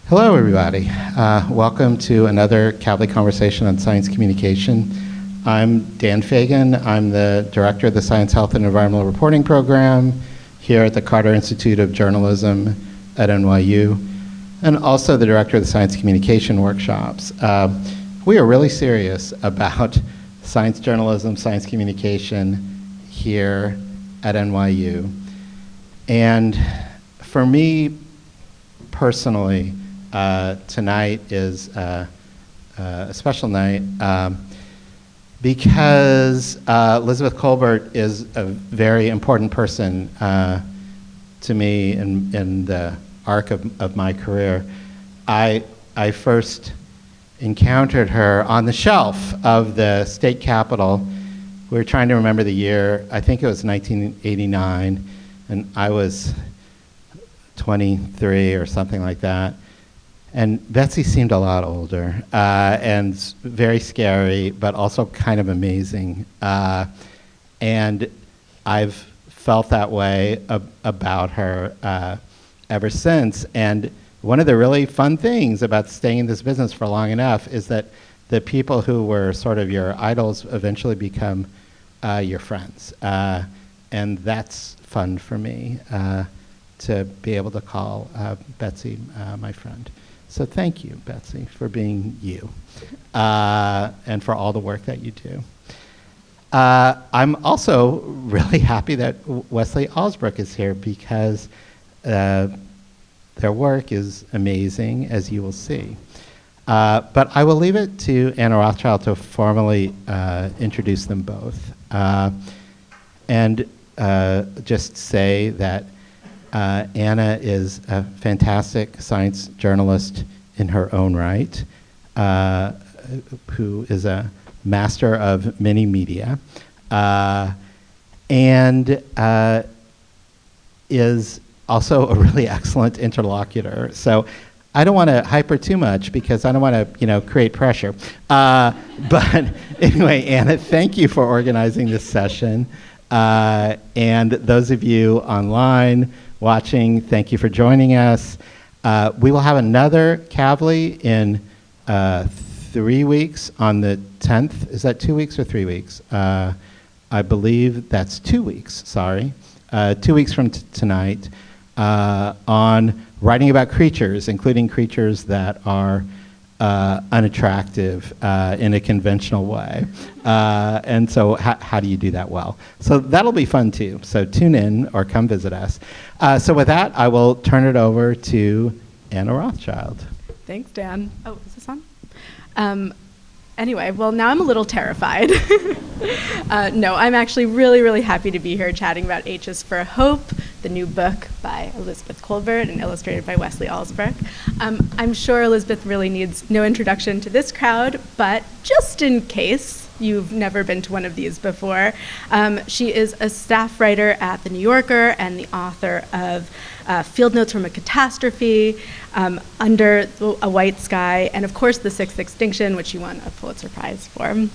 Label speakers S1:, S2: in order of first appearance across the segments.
S1: Hello, everybody. Welcome to another Kavli Conversation on Science Communication. I'm Dan Fagan. I'm the Director of the Science, Health, and Environmental Reporting Program here at the Carter Institute of Journalism at NYU, and also the Director of the Science Communication Workshops. We are really serious about science journalism, science communication here at NYU. And for me personally, tonight is a special night because Elizabeth Kolbert is a very important person to me in the arc of my career. I first encountered her on the shelf of the state capitol. We were trying to remember the year. I think it was 1989, and I was 23 or something like that. And Betsy seemed a lot older and very scary, but also kind of amazing. And I've felt that way about her ever since. And one of the really fun things about staying in this business for long enough is that the people who were sort of your idols eventually become your friends. And that's fun for me, to be able to call Betsy my friend. So thank you, Betsy, for being you, and for all the work that you do. I'm also really happy that Wesley Allsbrook is here because their work is amazing, as you will see. But I will leave it to Anna Rothschild to formally introduce them both. And just say that Anna is a fantastic science journalist in her own right, who is a master of many media, and is also a really excellent interlocutor. So I don't want to hype her too much because I don't want to, create pressure. But anyway, Anna, thank you for organizing this session. And those of you online watching, thank you for joining us. We will have another Kavli in 3 weeks on the 10th. Is that 2 weeks or 3 weeks? I believe that's 2 weeks, sorry. 2 weeks from tonight on writing about creatures, including creatures that are unattractive in a conventional way. And so how do you do that well? So that'll be fun too. So tune in or come visit us. So with that, I will turn it over to Anna Rothschild.
S2: Thanks, Dan. Oh, is this on? Anyway, well, now I'm a little terrified. No, I'm actually really, really happy to be here chatting about H's for Hope, the new book by Elizabeth Kolbert and illustrated by Wesley Allsbrook. I'm sure Elizabeth really needs no introduction to this crowd, but just in case you've never been to one of these before, she is a staff writer at The New Yorker and the author of Field Notes from a Catastrophe, Under a White Sky, and of course The Sixth Extinction, which she won a Pulitzer Prize for.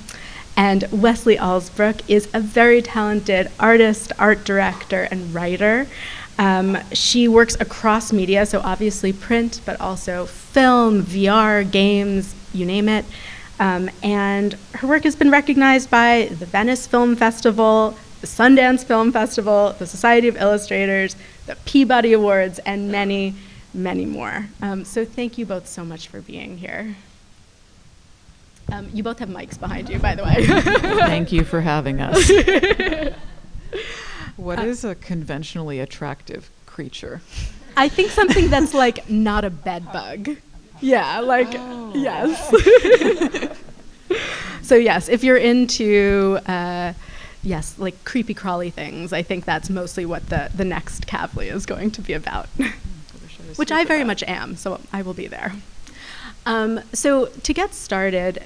S2: And Wesley Allsbrook is a very talented artist, art director, and writer. She works across media, so obviously print, but also film, VR, games, you name it. And her work has been recognized by the Venice Film Festival, the Sundance Film Festival, the Society of Illustrators, the Peabody Awards, and many, many more. So thank you both so much for being here. You both have mics behind you, by the way.
S3: Thank you for having us. What is a conventionally attractive creature?
S2: I think something that's like not a bed bug. Yeah, like,
S3: oh.
S2: Yes. So yes, if you're into, yes, like creepy crawly things, I think that's mostly what the next Kavli is going to be about. Which I very much am, so I will be there. So to get started,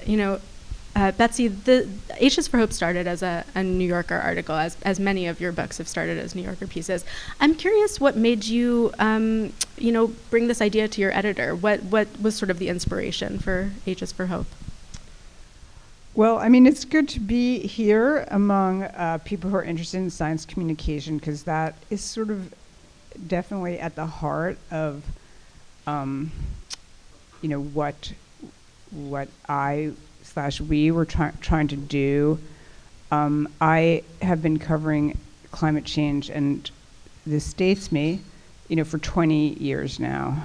S2: Betsy, the H's for Hope started as a New Yorker article, as many of your books have started as New Yorker pieces. I'm curious what made you, bring this idea to your editor. What was sort of the inspiration for H's for Hope?
S4: Well, I mean, it's good to be here among people who are interested in science communication, because that is sort of definitely at the heart of what I/we were trying to do. I have been covering climate change and the statesme, for 20 years now.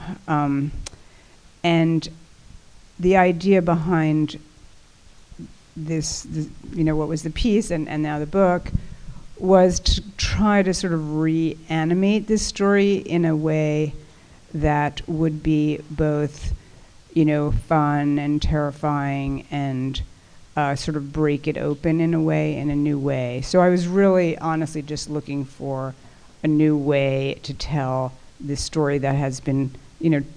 S4: And the idea behind this, what was the piece and now the book, was to try to sort of reanimate this story in a way that would be both, fun and terrifying and sort of break it open in a way, in a new way. So I was really honestly just looking for a new way to tell this story that has been,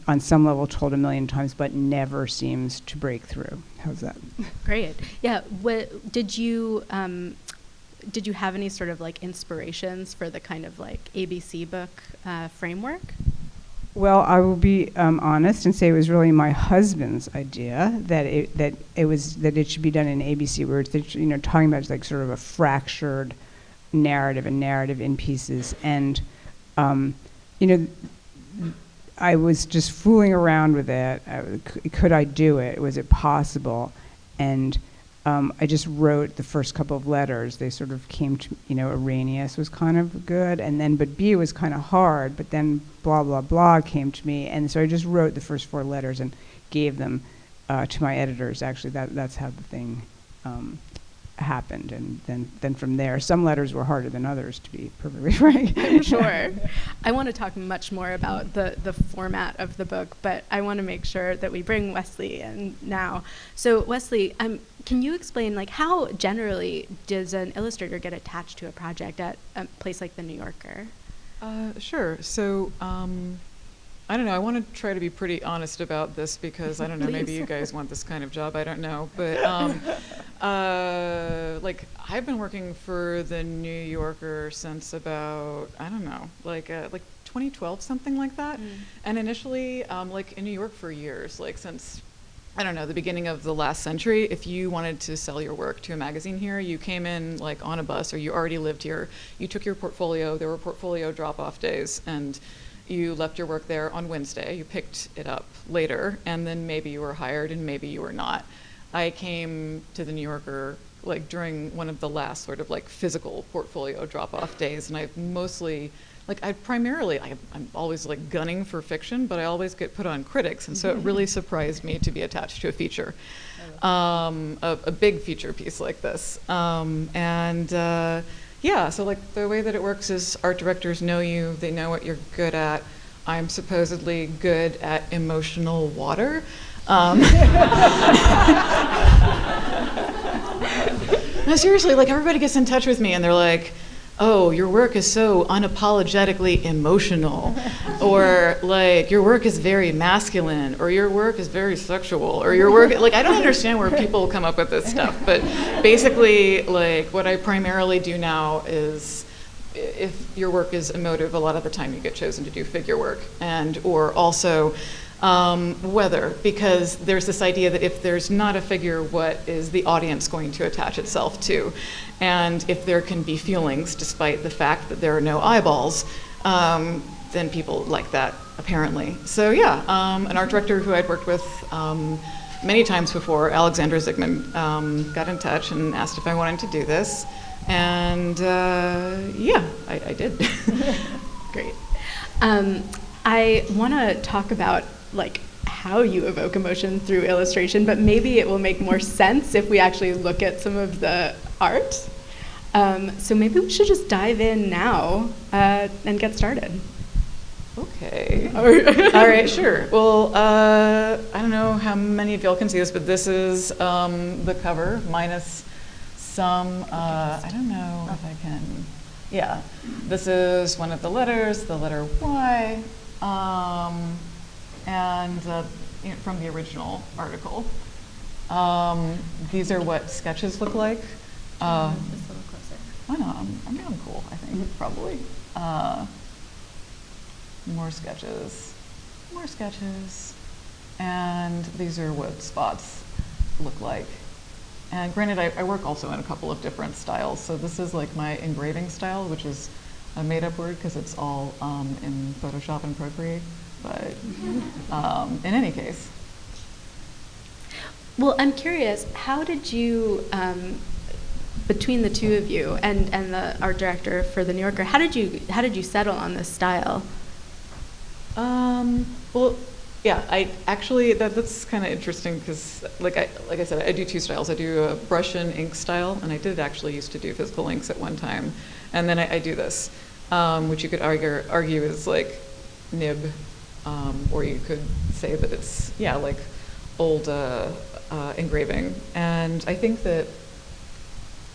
S4: on some level told a million times, but never seems to break through. How's that?
S2: Great. Yeah. Did you have any sort of like inspirations for the kind of like ABC book framework?
S4: Well, I will be honest and say it was really my husband's idea that it should be done in ABC, where it's talking about like sort of a fractured narrative, a narrative in pieces, and I was just fooling around with it. Could I do it? Was it possible? And I just wrote the first couple of letters. They sort of came to, Arrhenius was kind of good, but B was kind of hard, but then blah, blah, blah came to me. And so I just wrote the first 4 letters and gave them to my editors. Actually, that's how the thing happened. And then from there, some letters were harder than others, to be perfectly frank.
S2: I'm sure. I want to talk much more about the format of the book, but I want to make sure that we bring Wesley in now. So Wesley, can you explain like how generally does an illustrator get attached to a project at a place like the New Yorker?
S3: Sure. So I don't know. I want to try to be pretty honest about this because I don't know. Maybe you guys want this kind of job. I don't know. But like I've been working for the New Yorker since about I don't know, like 2012, something like that. And initially, like in New York for years, like since I don't know, the beginning of the last century, if you wanted to sell your work to a magazine here, you came in like on a bus or you already lived here. You took your portfolio. There were portfolio drop-off days, and you left your work there on Wednesday. You picked it up later, and then maybe you were hired and maybe you were not. I came to the New Yorker like during one of the last sort of like physical portfolio drop-off days, and I've mostly I'm always like gunning for fiction, but I always get put on critics, and so it really surprised me to be attached to a feature, a big feature piece like this. Yeah, so like the way that it works is art directors know you, they know what you're good at. I'm supposedly good at emotional water. No, seriously, like everybody gets in touch with me and they're like, oh, your work is so unapologetically emotional, or like your work is very masculine, or your work is very sexual, or your work, like I don't understand where people come up with this stuff, but basically like what I primarily do now is if your work is emotive, a lot of the time you get chosen to do figure work, and or also weather, because there's this idea that if there's not a figure, what is the audience going to attach itself to? And if there can be feelings despite the fact that there are no eyeballs, then people like that, apparently. So yeah, an art director who I'd worked with many times before, Alexandra Zygmunt, got in touch and asked if I wanted to do this. And yeah, I did.
S2: Great. I want to talk about like how you evoke emotion through illustration, but maybe it will make more sense if we actually look at some of the art. So maybe we should just dive in now and get started.
S3: Okay. All right, sure. Well, I don't know how many of y'all can see this, but this is the cover minus some, I don't know if I can, yeah. This is one of the letters, the letter Y, and from the original article. These are what sketches look like.
S2: Just a little closer.
S3: Why not? I'm doing cool, I think, probably. More sketches, and these are what spots look like. And granted, I work also in a couple of different styles. So this is like my engraving style, which is a made-up word because it's all in Photoshop and Procreate. But in any case,
S2: Well, I'm curious, how did you, between the two of you and the art director for the New Yorker, how did you settle on this style?
S3: Well, yeah, I actually that's kind of interesting because, like I said, I do two styles. I do a brush and ink style, and I did actually used to do physical inks at one time, and then I do this, which you could argue is like nib, or you could say that it's like old engraving. And I think that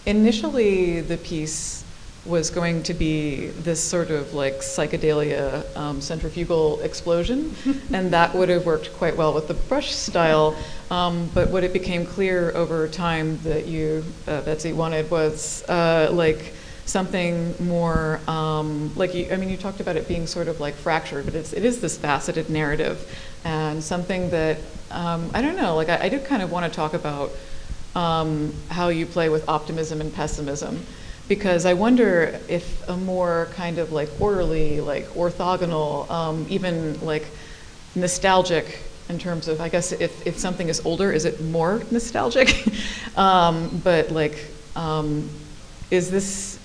S3: initially the piece was going to be this sort of like psychedelia centrifugal explosion, and that would have worked quite well with the brush style. But what it became clear over time that you, Betsy, wanted was like something more like you talked about it being sort of like fractured, but it is this faceted narrative, and something that I don't know. Like I do kind of want to talk about how you play with optimism and pessimism. Because I wonder if a more kind of like orderly, like orthogonal, even like nostalgic in terms of, I guess if something is older, is it more nostalgic? But like, is this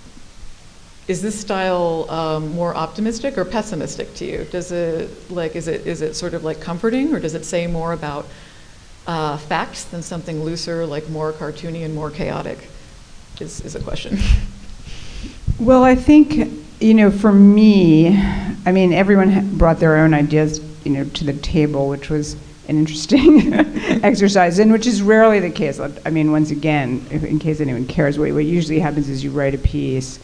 S3: style more optimistic or pessimistic to you? Does it like, is it sort of like comforting, or does it say more about facts than something looser, like more cartoony and more chaotic? Is a question.
S4: Well, I think, for me, I mean, everyone brought their own ideas, to the table, which was an interesting exercise, and which is rarely the case. I mean, once again, in case anyone cares, what usually happens is you write a piece,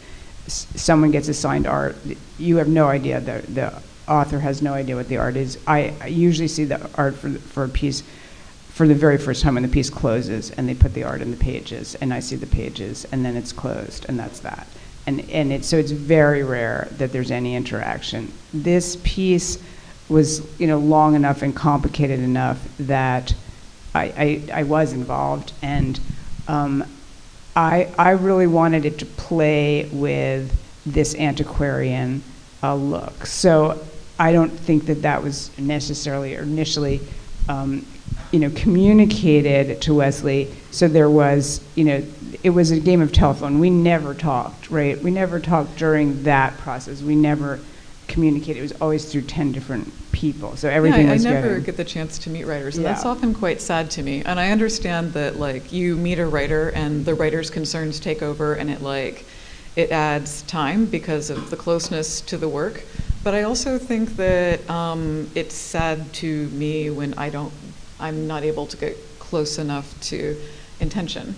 S4: someone gets assigned art, you have no idea, the author has no idea what the art is. I usually see the art for a piece for the very first time when the piece closes, and they put the art in the pages, and I see the pages, and then it's closed, and that's that. So it's very rare that there's any interaction. This piece was, long enough and complicated enough that I was involved, and I really wanted it to play with this antiquarian look. So I don't think that was necessarily or initially communicated to Wesley. So there was, it was a game of telephone. We never talked, right? We never talked during that process. We never communicated. It was always through 10 different people. So everything was
S3: I never get the chance to meet writers, and that's often quite sad to me. And I understand that, like, you meet a writer and the writer's concerns take over, and it adds time because of the closeness to the work. But I also think that it's sad to me when I'm not able to get close enough to intention.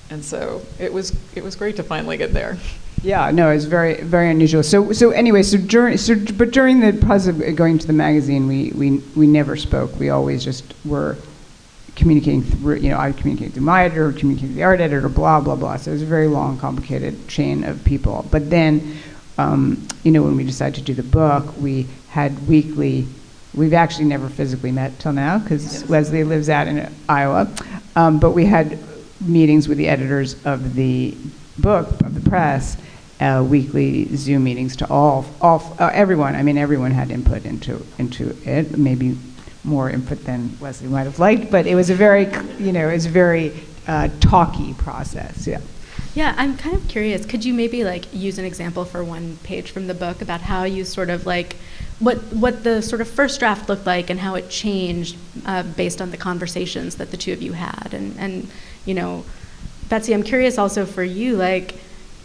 S3: And so it was great to finally get there.
S4: Yeah, no, it's very, very unusual. So anyway, but during the process of going to the magazine, we never spoke. We always just were communicating through, I communicated through my editor, communicated with the art editor, blah, blah, blah. So it was a very long, complicated chain of people. But then, when we decided to do the book, we had weekly. We've actually never physically met till now because Wesley lives out in Iowa, but we had meetings with the editors of the book, of the press, weekly Zoom meetings to everyone. I mean, everyone had input into it. Maybe more input than Wesley might have liked, but it was a very, talky process. Yeah.
S2: Yeah, I'm kind of curious. Could you maybe use an example for one page from the book about how you sort of what the sort of first draft looked like and how it changed based on the conversations that the two of you had? And Betsy, I'm curious also for you,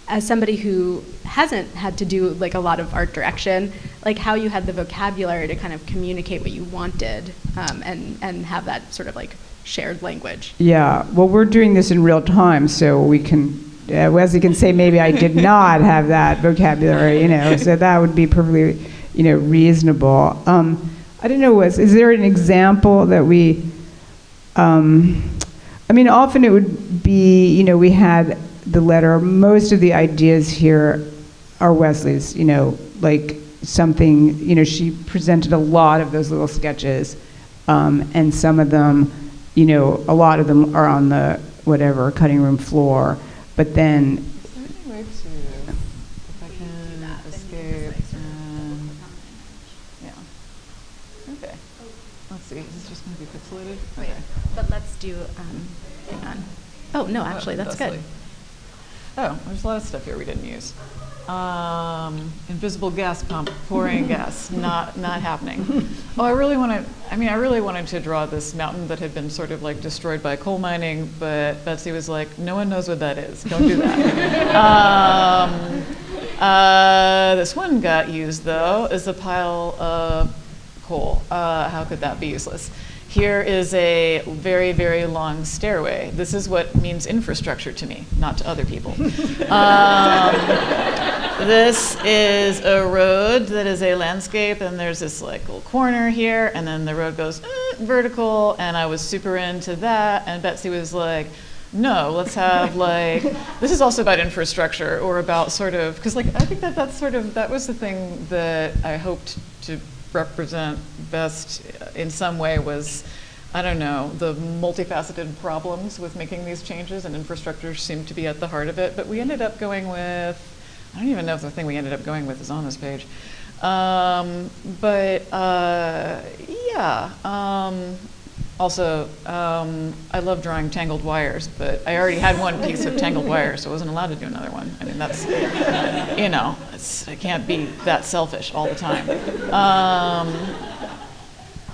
S2: as somebody who hasn't had to do a lot of art direction, how you had the vocabulary to kind of communicate what you wanted and have that sort of shared language.
S4: Yeah, well, we're doing this in real time, so we can, Wesley can say maybe I did not have that vocabulary, so that would be perfectly, reasonable. I don't know, Wes, is there an example that we, often it would be, we had the letter, most of the ideas here are Wesley's, something, she presented a lot of those little sketches, and some of them, a lot of them are on the cutting room floor, but then.
S3: Is there any way to, if I can escape and, yeah. Okay. Let's see. Is this just going to be pixelated?
S2: Wait,
S3: Okay.
S2: but let's do, hang on. Oh, no, actually, that's good.
S3: Thusly. Oh, there's a lot of stuff here we didn't use. Invisible gas pump, pouring gas, not happening. Oh, I really wanted to draw this mountain that had been sort of like destroyed by coal mining, but Betsy was like, no one knows what that is. Don't do that. This one got used, though, as a pile of coal. How could that be useless? Here is a very, very long stairway. This is what means infrastructure to me, not to other people. This is a road that is a landscape, and there's this like little corner here, and then the road goes vertical, and I was super into that, and Betsy was like, no, let's have like, this is also about infrastructure, or about sort of, because like, I think that was the thing that I hoped to represent best in some way was, I don't know, the multifaceted problems with making these changes, and infrastructure seemed to be at the heart of it. But we ended up going with, I don't even know if the thing we ended up going with is on this page. Also, I love drawing tangled wires, but I already had one piece of tangled wire, so I wasn't allowed to do another one. I mean, that's, you know, I can't be that selfish all the time.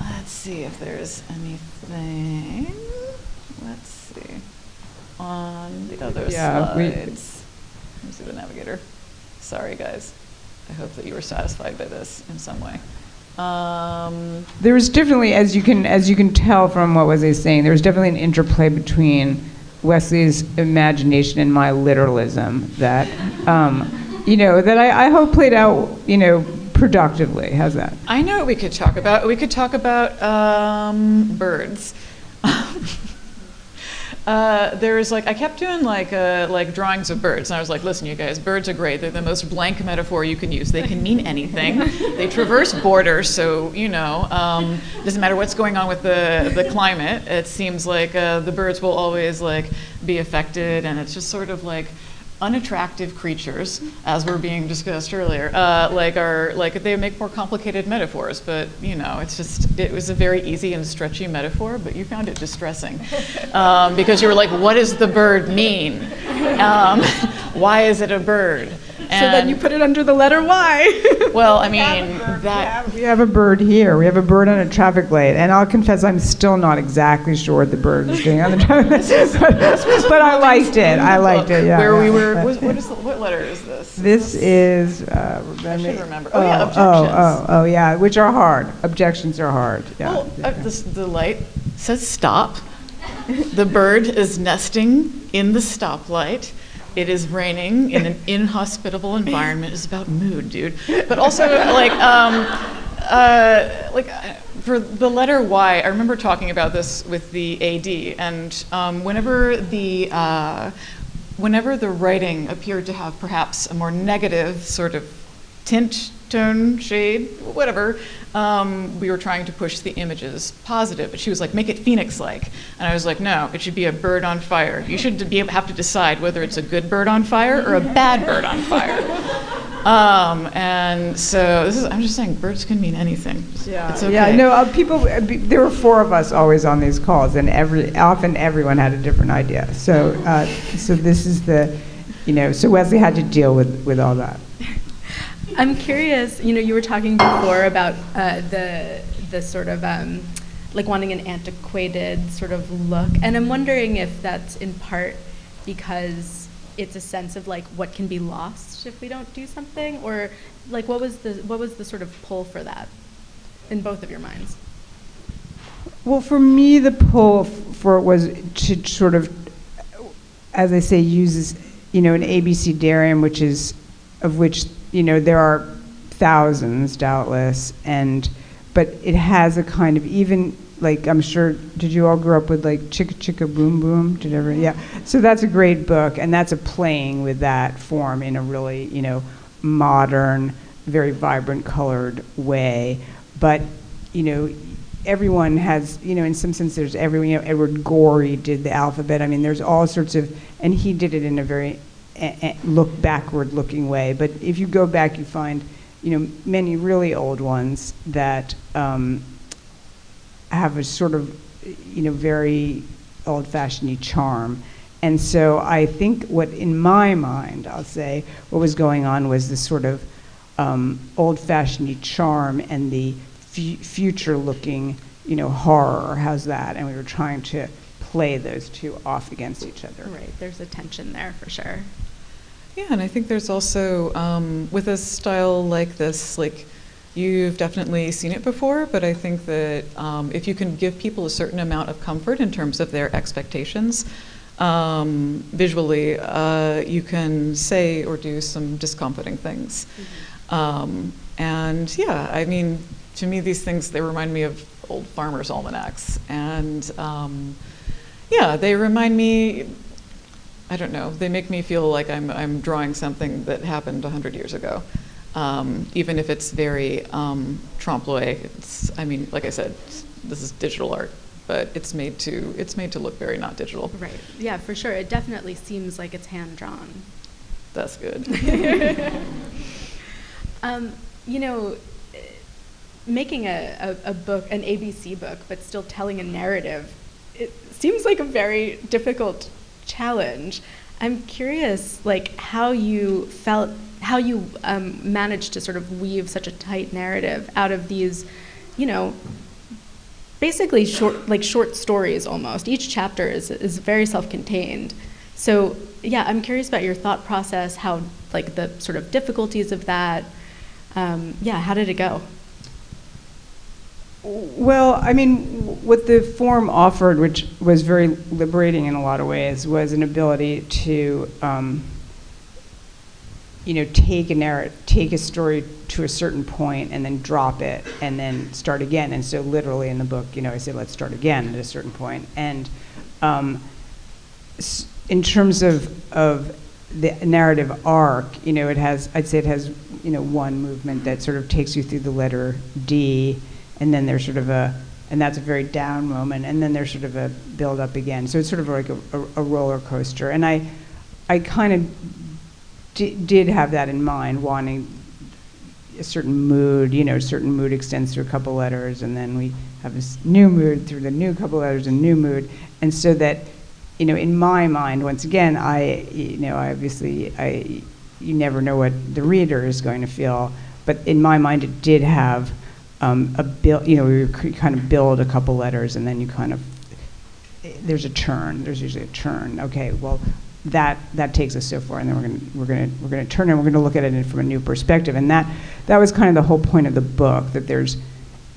S3: Let's see if there's anything. Let's see. On the other slides. Let me see the navigator. Sorry, guys. I hope that you were satisfied by this in some way.
S4: There was definitely, as you can tell from what Wesley is saying, there was definitely an interplay between Wesley's imagination and my literalism that, that I hope played out, productively. How's that?
S3: I know what we could talk about. We could talk about birds. There was like, I kept doing like drawings of birds, and I was like, listen, you guys, birds are great. They're the most blank metaphor you can use. They can mean anything. They traverse borders, so doesn't matter what's going on with the climate. It seems like the birds will always like be affected, and it's just sort of like unattractive creatures, as were being discussed earlier, they make more complicated metaphors, but it was a very easy and stretchy metaphor, but you found it distressing because you were like, what does the bird mean? Why is it a bird?
S2: So then you put it under the letter Y.
S3: Well, I mean,
S4: we have a bird here. We have a bird on a traffic light, and I'll confess I'm still not exactly sure what the bird is doing on the traffic light, but I liked it. Yeah.
S3: Where we were. What letter is this?
S4: This is.
S3: I should remember. Objections.
S4: Oh, yeah, which are hard. Objections are hard. Yeah.
S3: Well, the light says stop. The bird is nesting in the stoplight. It is raining in an inhospitable environment. It's about mood, dude. But also, for the letter Y, I remember talking about this with the AD, and whenever the writing appeared to have perhaps a more negative sort of tint, tone, shade, whatever, we were trying to push the images positive, but she was like, make it Phoenix-like. And I was like, no, it should be a bird on fire. You should have to decide whether it's a good bird on fire or a bad bird on fire. And so I'm just saying, birds can mean anything.
S4: Yeah,
S3: it's okay.
S4: Yeah. No, there were four of us always on these calls, and often everyone had a different idea. So this is so Wesley had to deal with all that.
S2: I'm curious, you were talking before about the sort of like wanting an antiquated sort of look, and I'm wondering if that's in part because it's a sense of like what can be lost if we don't do something, or like what was the sort of pull for that in both of your minds?
S4: Well, for me, the pull for it was to sort of, as I say, uses an abecedarium, of which there are thousands, doubtless, but it has a kind of, even like, I'm sure, did you all grow up with like Chicka Chicka Boom Boom? Yeah. So that's a great book, and that's a playing with that form in a really, modern, very vibrant colored way. But, everyone has, in some sense, there's Edward Gorey did the alphabet. I mean, there's all sorts of, and he did it in a very look backward looking way. But if you go back, you find, many really old ones that have a sort of, very old-fashioned charm. And so I think what, in my mind, I'll say, what was going on was this sort of old-fashioned charm and the future-looking, horror. How's that? And we were trying to play those two off against each other.
S2: Right, there's a tension there for sure.
S3: Yeah, and I think there's also, with a style like this, like, you've definitely seen it before, but I think that if you can give people a certain amount of comfort in terms of their expectations, visually, you can say or do some discomforting things. Mm-hmm. And yeah, I mean, to me, these things, they remind me of old farmers' almanacs. And yeah, they remind me, I don't know, they make me feel like I'm drawing something that happened 100 years ago. Even if it's very trompe-l'oeil, I mean, like I said, this is digital art, but it's made to look very not digital.
S2: Right. Yeah, for sure. It definitely seems like it's hand drawn.
S3: That's good.
S2: Making a book, an ABC book, but still telling a narrative, it seems like a very difficult challenge. I'm curious, like, how you managed to sort of weave such a tight narrative out of these, basically short stories almost. Each chapter is very self-contained. So yeah, I'm curious about your thought process, how, like, the sort of difficulties of that. How did it go?
S4: Well, I mean, what the form offered, which was very liberating in a lot of ways, was an ability to, take a story to a certain point and then drop it and then start again. And so literally in the book, I say, let's start again at a certain point. And in terms of the narrative arc, I'd say it has, one movement that sort of takes you through the letter D, and then there's sort of and that's a very down moment, and then there's sort of a build up again. So it's sort of like a roller coaster. And I kind of did have that in mind, wanting a certain mood, a certain mood extends through a couple letters, and then we have this new mood through the new couple letters and new mood. And so that, in my mind, once again, you never know what the reader is going to feel, but in my mind it did have a build, we kind of build a couple letters, and then you kind of, there's a turn, there's usually a turn. Okay, well, that takes us so far, and then we're gonna turn, and we're gonna look at it from a new perspective. And that was kind of the whole point of the book, that there's,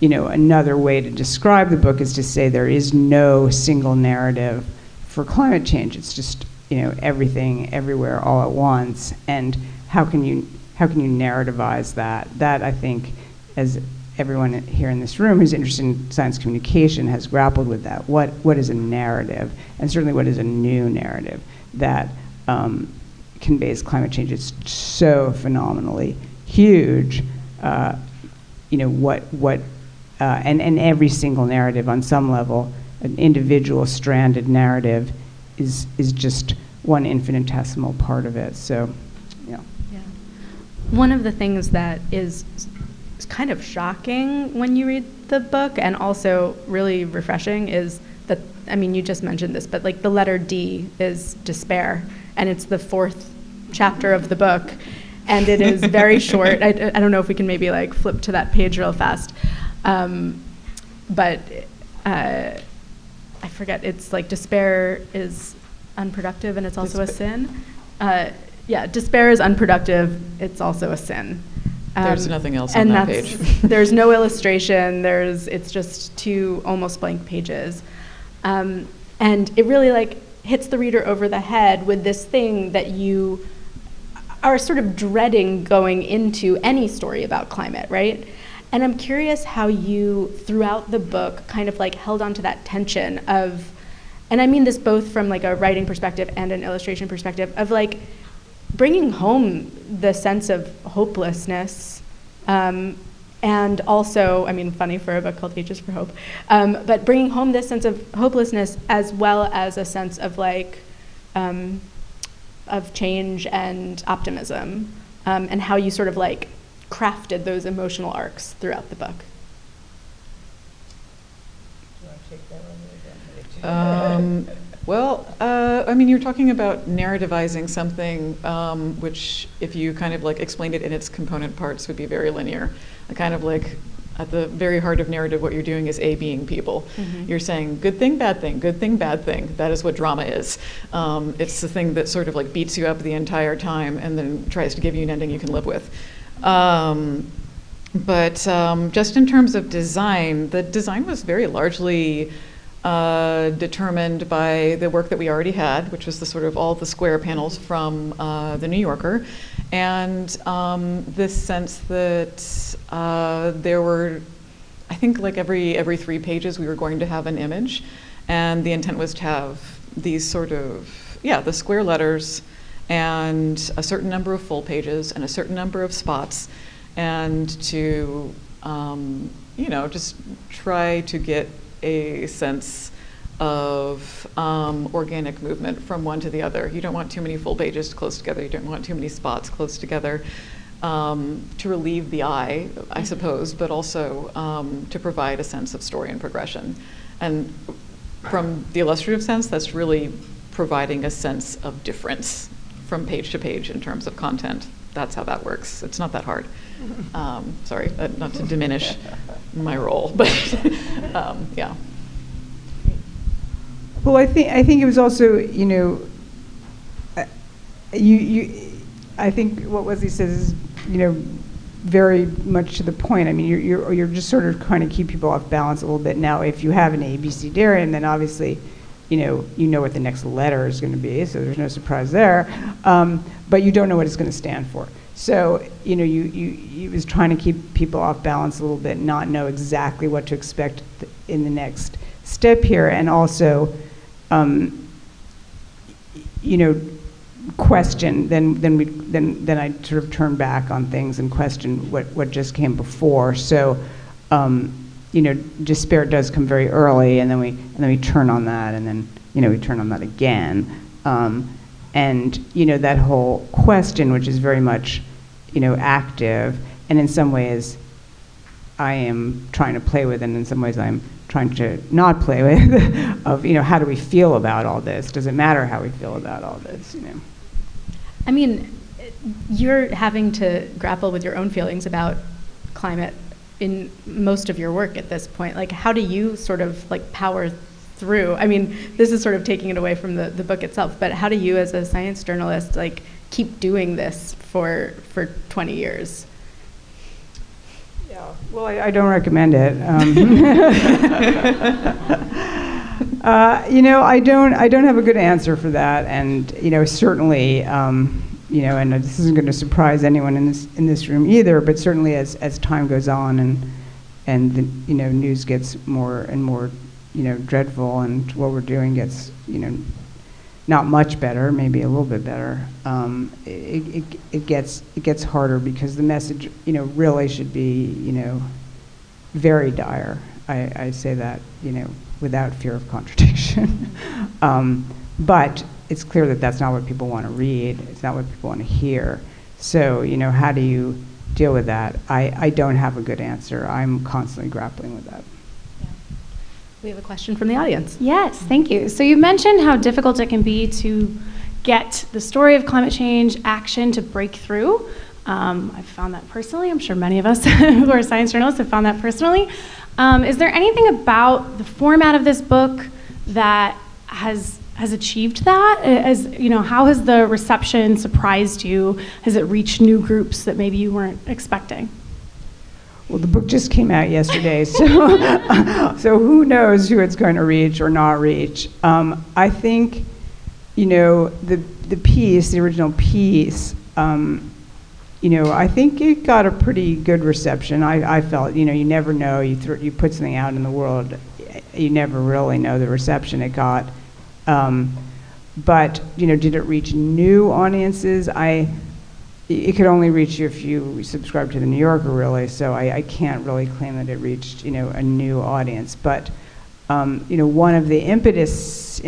S4: another way to describe the book is to say there is no single narrative for climate change. It's just, everything, everywhere, all at once. And how can you narrativize that? That, I think, as everyone here in this room who's interested in science communication has grappled with that. What is a narrative? And certainly what is a new narrative that conveys climate change? It's so phenomenally huge. And every single narrative on some level, an individual stranded narrative is just one infinitesimal part of it. So, yeah.
S2: One of the things that is kind of shocking when you read the book, and also really refreshing, is that, you just mentioned this, but like the letter D is despair, and it's the 4th chapter of the book, and it is very short. I don't know if we can maybe like flip to that page real fast, but I forget, it's like despair is unproductive and it's also a sin. Despair is unproductive, it's also a sin.
S3: There's nothing else on that page.
S2: There's no illustration. It's just 2 almost blank pages, and it really like hits the reader over the head with this thing that you are sort of dreading going into any story about climate, right? And I'm curious how you, throughout the book, kind of like held on to that tension of, and I mean this both from like a writing perspective and an illustration perspective, of like bringing home the sense of hopelessness, and also, funny for a book called Ages for Hope, but bringing home this sense of hopelessness as well as a sense of like, of change and optimism, and how you sort of like crafted those emotional arcs throughout the book.
S3: I mean, you're talking about narrativizing something which, if you kind of like explained it in its component parts, would be very linear. Kind of like at the very heart of narrative, what you're doing is A-being people. Mm-hmm. You're saying good thing, bad thing, good thing, bad thing. That is what drama is. It's the thing that sort of like beats you up the entire time and then tries to give you an ending you can live with. But just in terms of design, the design was very largely determined by the work that we already had, which was the sort of all the square panels from the New Yorker, and this sense that there were, I think, like every 3 pages we were going to have an image, and the intent was to have these sort of, the square letters and a certain number of full pages and a certain number of spots, and to just try to get a sense of organic movement from one to the other. You don't want too many full pages close together. You don't want too many spots close together to relieve the eye, I suppose, but also to provide a sense of story and progression. And from the illustrative sense, that's really providing a sense of difference from page to page in terms of content. That's how that works. It's not that hard. Sorry, not to diminish my role, but yeah.
S4: Well, I think it was also, I think what Wesley says is, very much to the point. I mean, you're just sort of trying to keep people off balance a little bit. Now, if you have an ABCDarian, then obviously, you know what the next letter is going to be, so there's no surprise there. But you don't know what it's going to stand for. So, you was trying to keep people off balance a little bit, not know exactly what to expect in the next step here, and also, question. Then I sort of turn back on things and question what just came before. So, despair does come very early, and then we turn on that, and then we turn on that again. And that whole question, which is very much active, and in some ways I am trying to play with, and in some ways I'm trying to not play with, of how do we feel about all this? Does it matter how we feel about all this?
S2: I mean, you're having to grapple with your own feelings about climate in most of your work at this point. Like, how do you sort of like power through? I mean, this is sort of taking it away from the book itself, but how do you as a science journalist like keep doing this for 20 years?
S4: Yeah, well, I don't recommend it. I don't have a good answer for that, and certainly, and this isn't going to surprise anyone in this room either. But certainly, as time goes on, and the news gets more and more dreadful, and what we're doing gets not much better, maybe a little bit better. It gets harder because the message really should be very dire. I say that without fear of contradiction. But it's clear that that's not what people want to read. It's not what people want to hear. So how do you deal with that? I don't have a good answer. I'm constantly grappling with that.
S2: We have a question from the audience.
S5: Yes, thank you. So you mentioned how difficult it can be to get the story of climate change action to break through. I've found that personally. I'm sure many of us who are science journalists have found that personally. Is there anything about the format of this book that has achieved that? How has the reception surprised you? Has it reached new groups that maybe you weren't expecting?
S4: Well, the book just came out yesterday, so so who knows who it's going to reach or not reach. I think, the piece, the original piece, I think it got a pretty good reception. I felt, you never know. You put something out in the world, you never really know the reception it got. But did it reach new audiences? It could only reach you if you subscribe to the New Yorker, really. So I can't really claim that it reached, a new audience. But one of the impetuses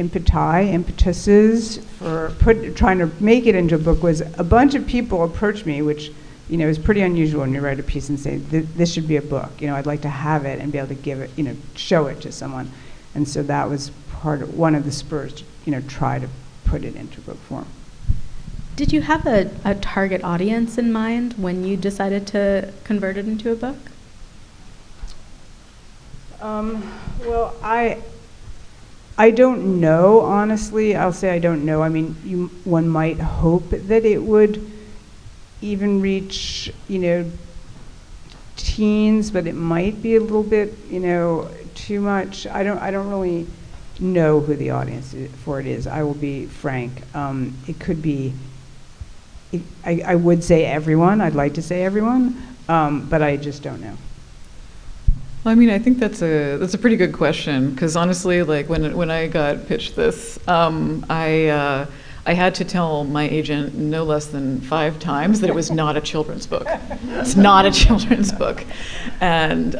S4: for trying to make it into a book was a bunch of people approached me, which is pretty unusual when you write a piece and say this should be a book. I'd like to have it and be able to give it, show it to someone. And so that was one of the spurs to, try to put it into book form.
S2: Did you have a target audience in mind when you decided to convert it into a book?
S4: Well, I don't know, honestly. I'll say I don't know. I mean, one might hope that it would even reach, teens, but it might be a little bit, too much. I don't really know who the audience for it is. I will be frank. It could be, I would say everyone. I'd like to say everyone, but I just don't know.
S3: Well, I mean, I think that's a pretty good question, because honestly, like when I got pitched this, I had to tell my agent no less than 5 times that it was not a children's book. It's not a children's book, and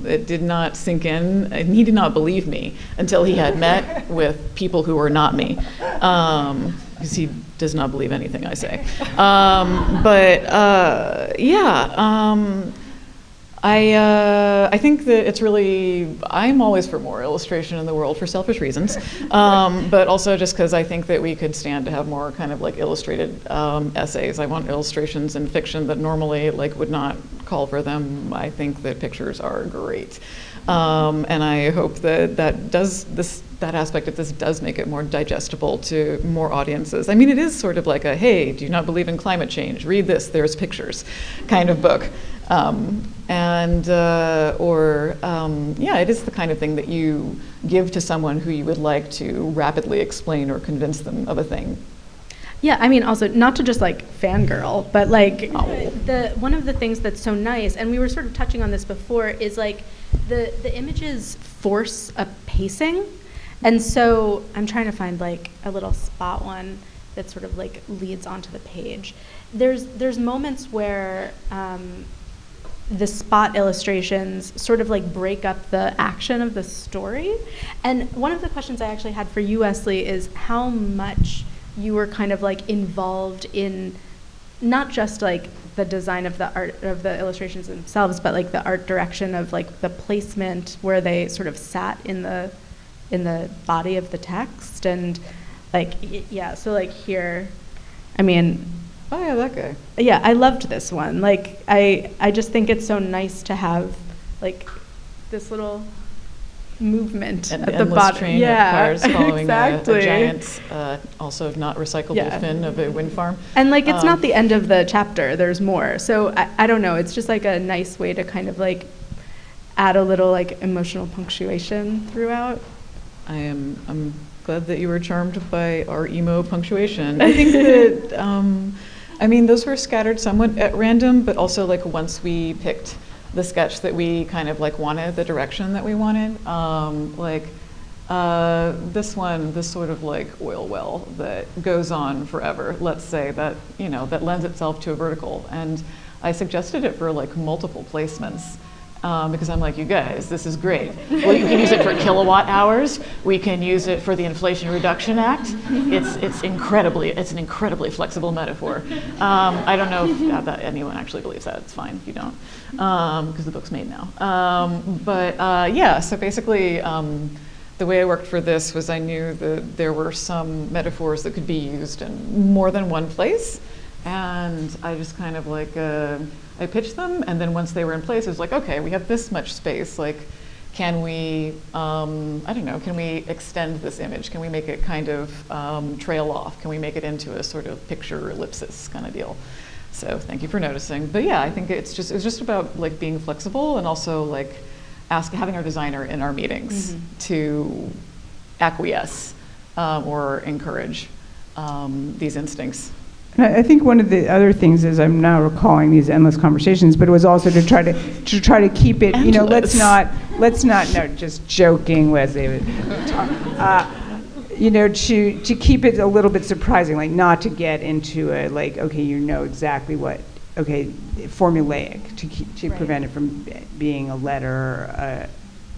S3: it did not sink in, and he did not believe me until he had met with people who were not me, because he does not believe anything I say. I think that it's really, I'm always for more illustration in the world for selfish reasons, but also just because I think that we could stand to have more kind of like illustrated essays. I want illustrations in fiction that normally like would not call for them. I think that pictures are great. And I hope that that aspect of this does make it more digestible to more audiences. I mean, it is sort of like a, hey, do you not believe in climate change? Read this, there's pictures kind of book. It is the kind of thing that you give to someone who you would like to rapidly explain or convince them of a thing.
S2: Yeah, I mean, also, not to just like fangirl, but like one of the things that's so nice, and we were sort of touching on this before, is like the images force a pacing. And so I'm trying to find like a little spot one that sort of like leads onto the page. There's moments where the spot illustrations sort of like break up the action of the story. And one of the questions I actually had for you, Wesley, is how much you were kind of like involved in not just like the design of the art of the illustrations themselves, but like the art direction of like the placement where they sort of sat in the body of the text. And like, so like here, I mean,
S3: oh yeah, that guy.
S2: Yeah, I loved this one. Like, I just think it's so nice to have like this little movement
S3: and
S2: at the bottom.
S3: Train of cars following
S2: exactly.
S3: a giant, also not recyclable fin of a wind farm.
S2: And like, it's not the end of the chapter. There's more. So I don't know. It's just like a nice way to kind of like add a little like emotional punctuation throughout.
S3: I'm glad that you were charmed by our emo punctuation. I think that, I mean, those were scattered somewhat at random, but also like once we picked the sketch that we kind of like wanted, the direction that we wanted, this sort of like oil well that goes on forever, let's say, that, that lends itself to a vertical. And I suggested it for like multiple placements. Because I'm like, you guys, this is great. Well, you can use it for kilowatt hours. We can use it for the Inflation Reduction Act. It's an incredibly flexible metaphor. I don't know if that anyone actually believes that. It's fine if you don't, because the book's made now. So basically, the way I worked for this was I knew that there were some metaphors that could be used in more than one place, and I just kind of like. I pitched them, and then once they were in place, it was like, okay, we have this much space. Like, can we, can we extend this image? Can we make it kind of trail off? Can we make it into a sort of picture ellipsis kind of deal? So thank you for noticing. But yeah, I think it was just about like being flexible, and also like having our designer in our meetings to acquiesce or encourage these instincts.
S4: And I think one of the other things is, I'm now recalling these endless conversations, but it was also to try to keep it,
S3: Endless.
S4: let's not, no, just joking, Wesley, to keep it a little bit surprising, like not to get into a, like, okay, exactly what, okay, formulaic, to
S2: right.
S4: prevent it from being a letter,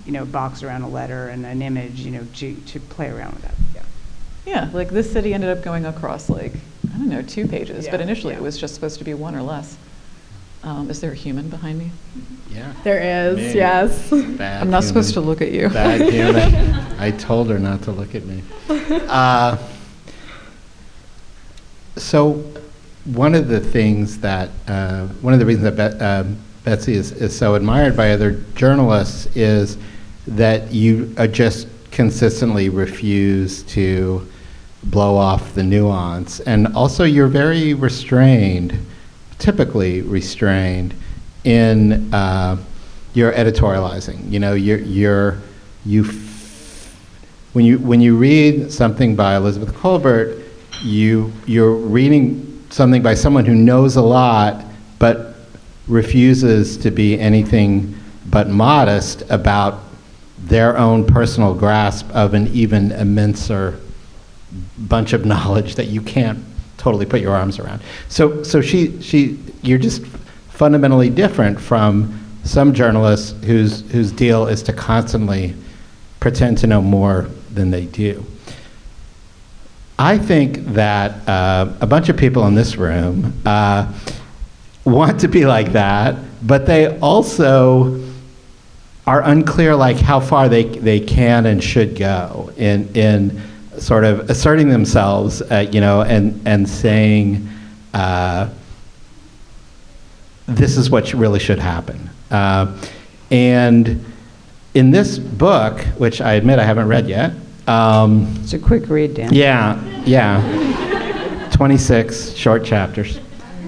S4: a box around a letter and an image, to play around with that.
S3: Yeah, like this city ended up going across like, I don't know, 2 pages, but initially it was just supposed to be 1 or less. Is there a human behind me?
S1: Yeah.
S2: There is,
S1: Me.
S2: yes.
S1: Bad
S3: I'm not
S1: human.
S3: supposed to look at you.
S1: Bad human. I told her not to look at me. So one of the things that, one of the reasons that Betsy is so admired by other journalists is that you just consistently refuse to blow off the nuance. And also you're very restrained, typically restrained, in your editorializing. You know, when you read something by Elizabeth Kolbert, you're reading something by someone who knows a lot, but refuses to be anything but modest about their own personal grasp of an even immenser bunch of knowledge that you can't totally put your arms around. So you're just fundamentally different from some journalists whose deal is to constantly pretend to know more than they do. I think that a bunch of people in this room want to be like that, but they also are unclear like how far they can and should go in sort of asserting themselves, you know, and saying this is what really should happen. And in this book, which I admit I haven't read yet.
S4: It's a quick read, Dan.
S1: Yeah. 26 short chapters.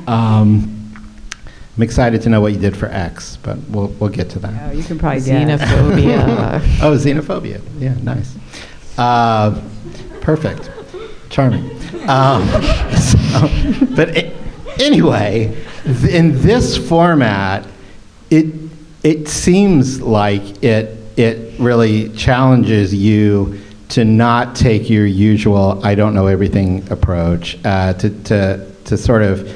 S1: I'm excited to know what you did for X, but we'll get to that.
S4: Oh, you can probably guess.
S3: Xenophobia.
S1: Oh, xenophobia. Yeah, nice. Perfect. Charming. Anyway, in this format, it seems like it really challenges you to not take your usual "I don't know everything" approach, to sort of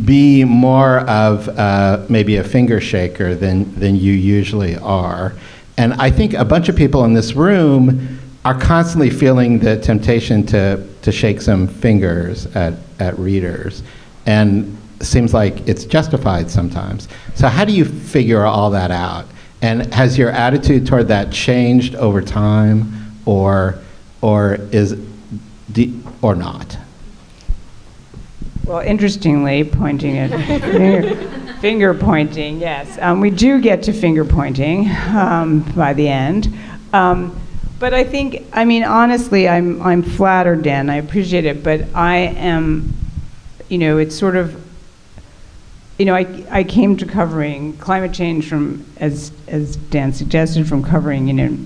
S1: be more of maybe a finger shaker than you usually are. And I think a bunch of people in this room are constantly feeling the temptation to shake some fingers at readers. And it seems like it's justified sometimes. So how do you figure all that out? And has your attitude toward that changed over time, or not?
S4: Well, interestingly, pointing at finger pointing, yes. We do get to finger pointing by the end. But I think, I mean, honestly, I'm flattered, Dan. I appreciate it, but I am, you know, it's sort of, you know, I came to covering climate change from, as Dan suggested, from covering, you know,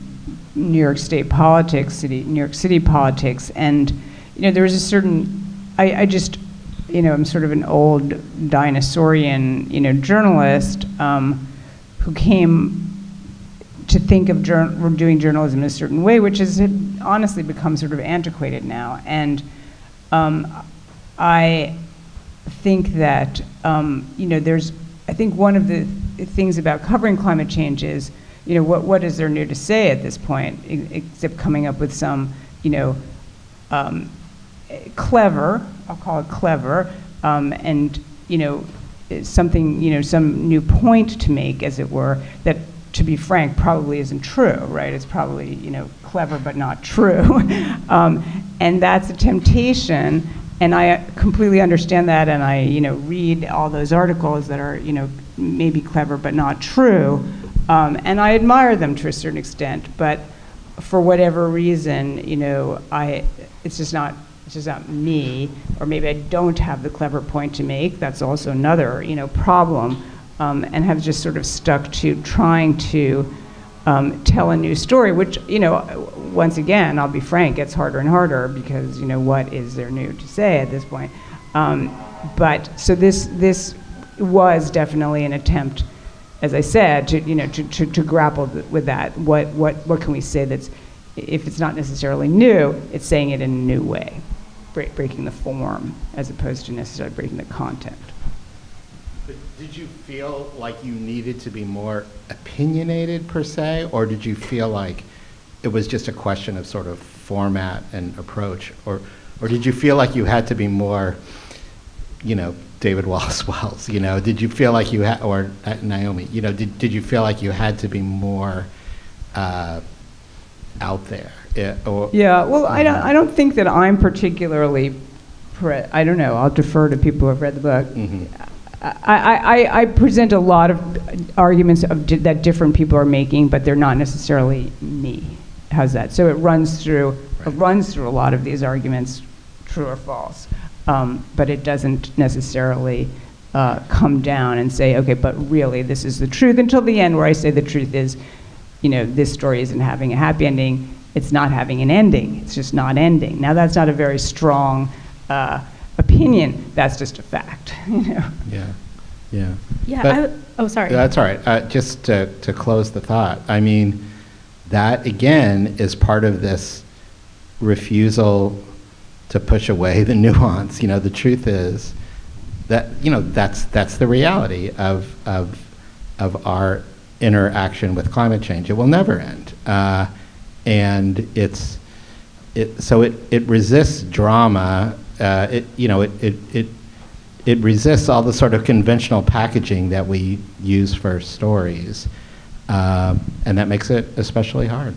S4: New York State politics, New York City politics, and, you know, there was a certain, I just, you know, I'm sort of an old dinosaurian, you know, journalist who came to think of doing journalism in a certain way, which has honestly become sort of antiquated now. And I think that, you know, I think one of the things about covering climate change is, you know, what is there new to say at this point, except coming up with some, you know, clever, I'll call it clever, and, you know, something, you know, some new point to make, as it were, that, to be frank, probably isn't true, right? It's probably, you know, clever but not true. And that's a temptation, and I completely understand that, and I, you know, read all those articles that are, you know, maybe clever but not true, and I admire them to a certain extent, but for whatever reason, you know, it's just not me, or maybe I don't have the clever point to make. That's also another, you know, problem, and have just sort of stuck to trying to tell a new story, which, you know, once again, I'll be frank, gets harder and harder because, you know, what is there new to say at this point? But so this was definitely an attempt, as I said, to, you know, to grapple with that. What can we say that's, if it's not necessarily new, it's saying it in a new way, breaking the form as opposed to necessarily breaking the content.
S1: But did you feel like you needed to be more opinionated per se, or did you feel like it was just a question of sort of format and approach, or did you feel like you had to be more, you know, David Wallace Wells? Did you feel like you had, or Naomi? Did you feel like you had to be more out there?
S4: Yeah. Well, I don't think that I'm particularly. I don't know. I'll defer to people who have read the book.
S1: Mm-hmm.
S4: I present a lot of arguments that different people are making, but they're not necessarily me. How's that? So it runs through a lot of these arguments, true or false, but it doesn't necessarily come down and say, okay, but really this is the truth, until the end, where I say the truth is, this story isn't having a happy ending. It's not having an ending. It's just not ending. Now that's not a very strong opinion. That's just a fact.
S1: Yeah.
S2: Sorry.
S1: That's all right. Just to close the thought, I mean, that again is part of this refusal to push away the nuance. The truth is that that's the reality of our interaction with climate change. It will never end, and it resists drama. It resists all the sort of conventional packaging that we use for stories, and that makes it especially hard.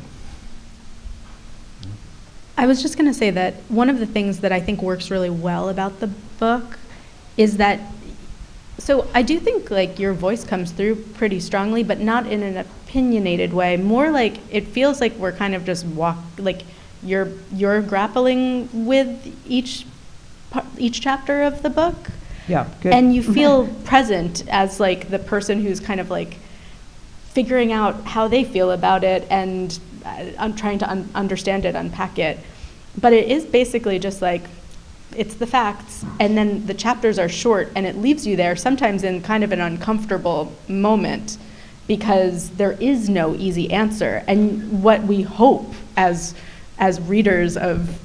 S2: I was just going to say that one of the things that I think works really well about the book is that, so I do think like your voice comes through pretty strongly, but not in an opinionated way. More like it feels like we're kind of just like you're grappling with each chapter of the book.
S4: Yeah, good.
S2: And you feel present as like the person who's kind of like figuring out how they feel about it, and I'm trying to understand it, unpack it. But it is basically just like, it's the facts, and then the chapters are short, and it leaves you there sometimes in kind of an uncomfortable moment, because there is no easy answer. And what we hope as readers of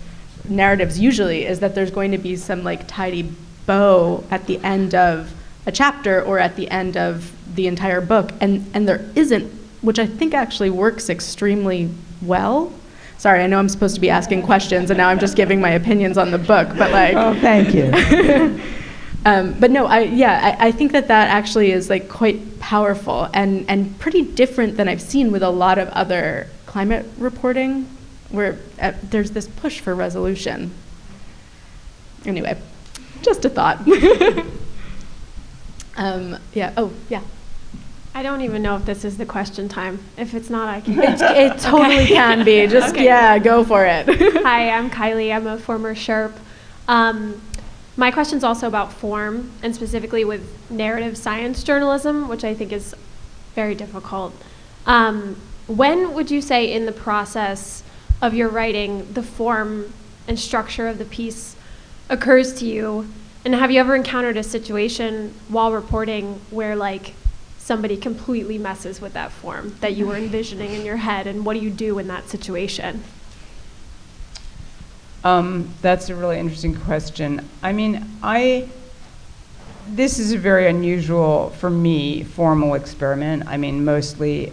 S2: narratives usually is that there's going to be some like tidy bow at the end of a chapter or at the end of the entire book, and there isn't, which I think actually works extremely well. Sorry, I know I'm supposed to be asking questions, and now I'm just giving my opinions on the book, but like.
S4: Oh, thank you.
S2: But no, I think that actually is like quite powerful and pretty different than I've seen with a lot of other climate reporting, where there's this push for resolution. Anyway, just a thought. Yeah.
S6: I don't even know if this is the question time. If it's not, I can.
S2: It totally can be. Just,
S6: okay.
S2: Yeah, go for it.
S6: Hi, I'm Kylie. I'm a former Sherp. My question's also about form, and specifically with narrative science journalism, which I think is very difficult. When would you say in the process of your writing the form and structure of the piece occurs to you? And have you ever encountered a situation while reporting where like somebody completely messes with that form that you were envisioning in your head, and what do you do in that situation?
S4: That's a really interesting question. I mean, this is a very unusual, for me, formal experiment. I mean, mostly,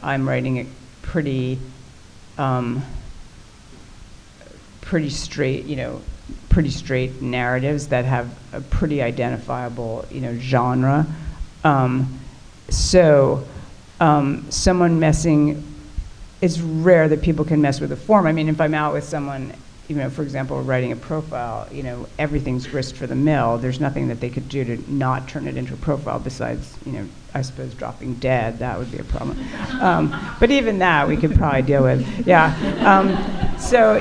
S4: I'm writing a pretty straight narratives that have a pretty identifiable, genre. Someone messing, it's rare that people can mess with the form. I mean, if I'm out with someone, for example, writing a profile, everything's grist for the mill. There's nothing that they could do to not turn it into a profile besides, I suppose dropping dead. That would be a problem. But even that we could probably deal with. Yeah. So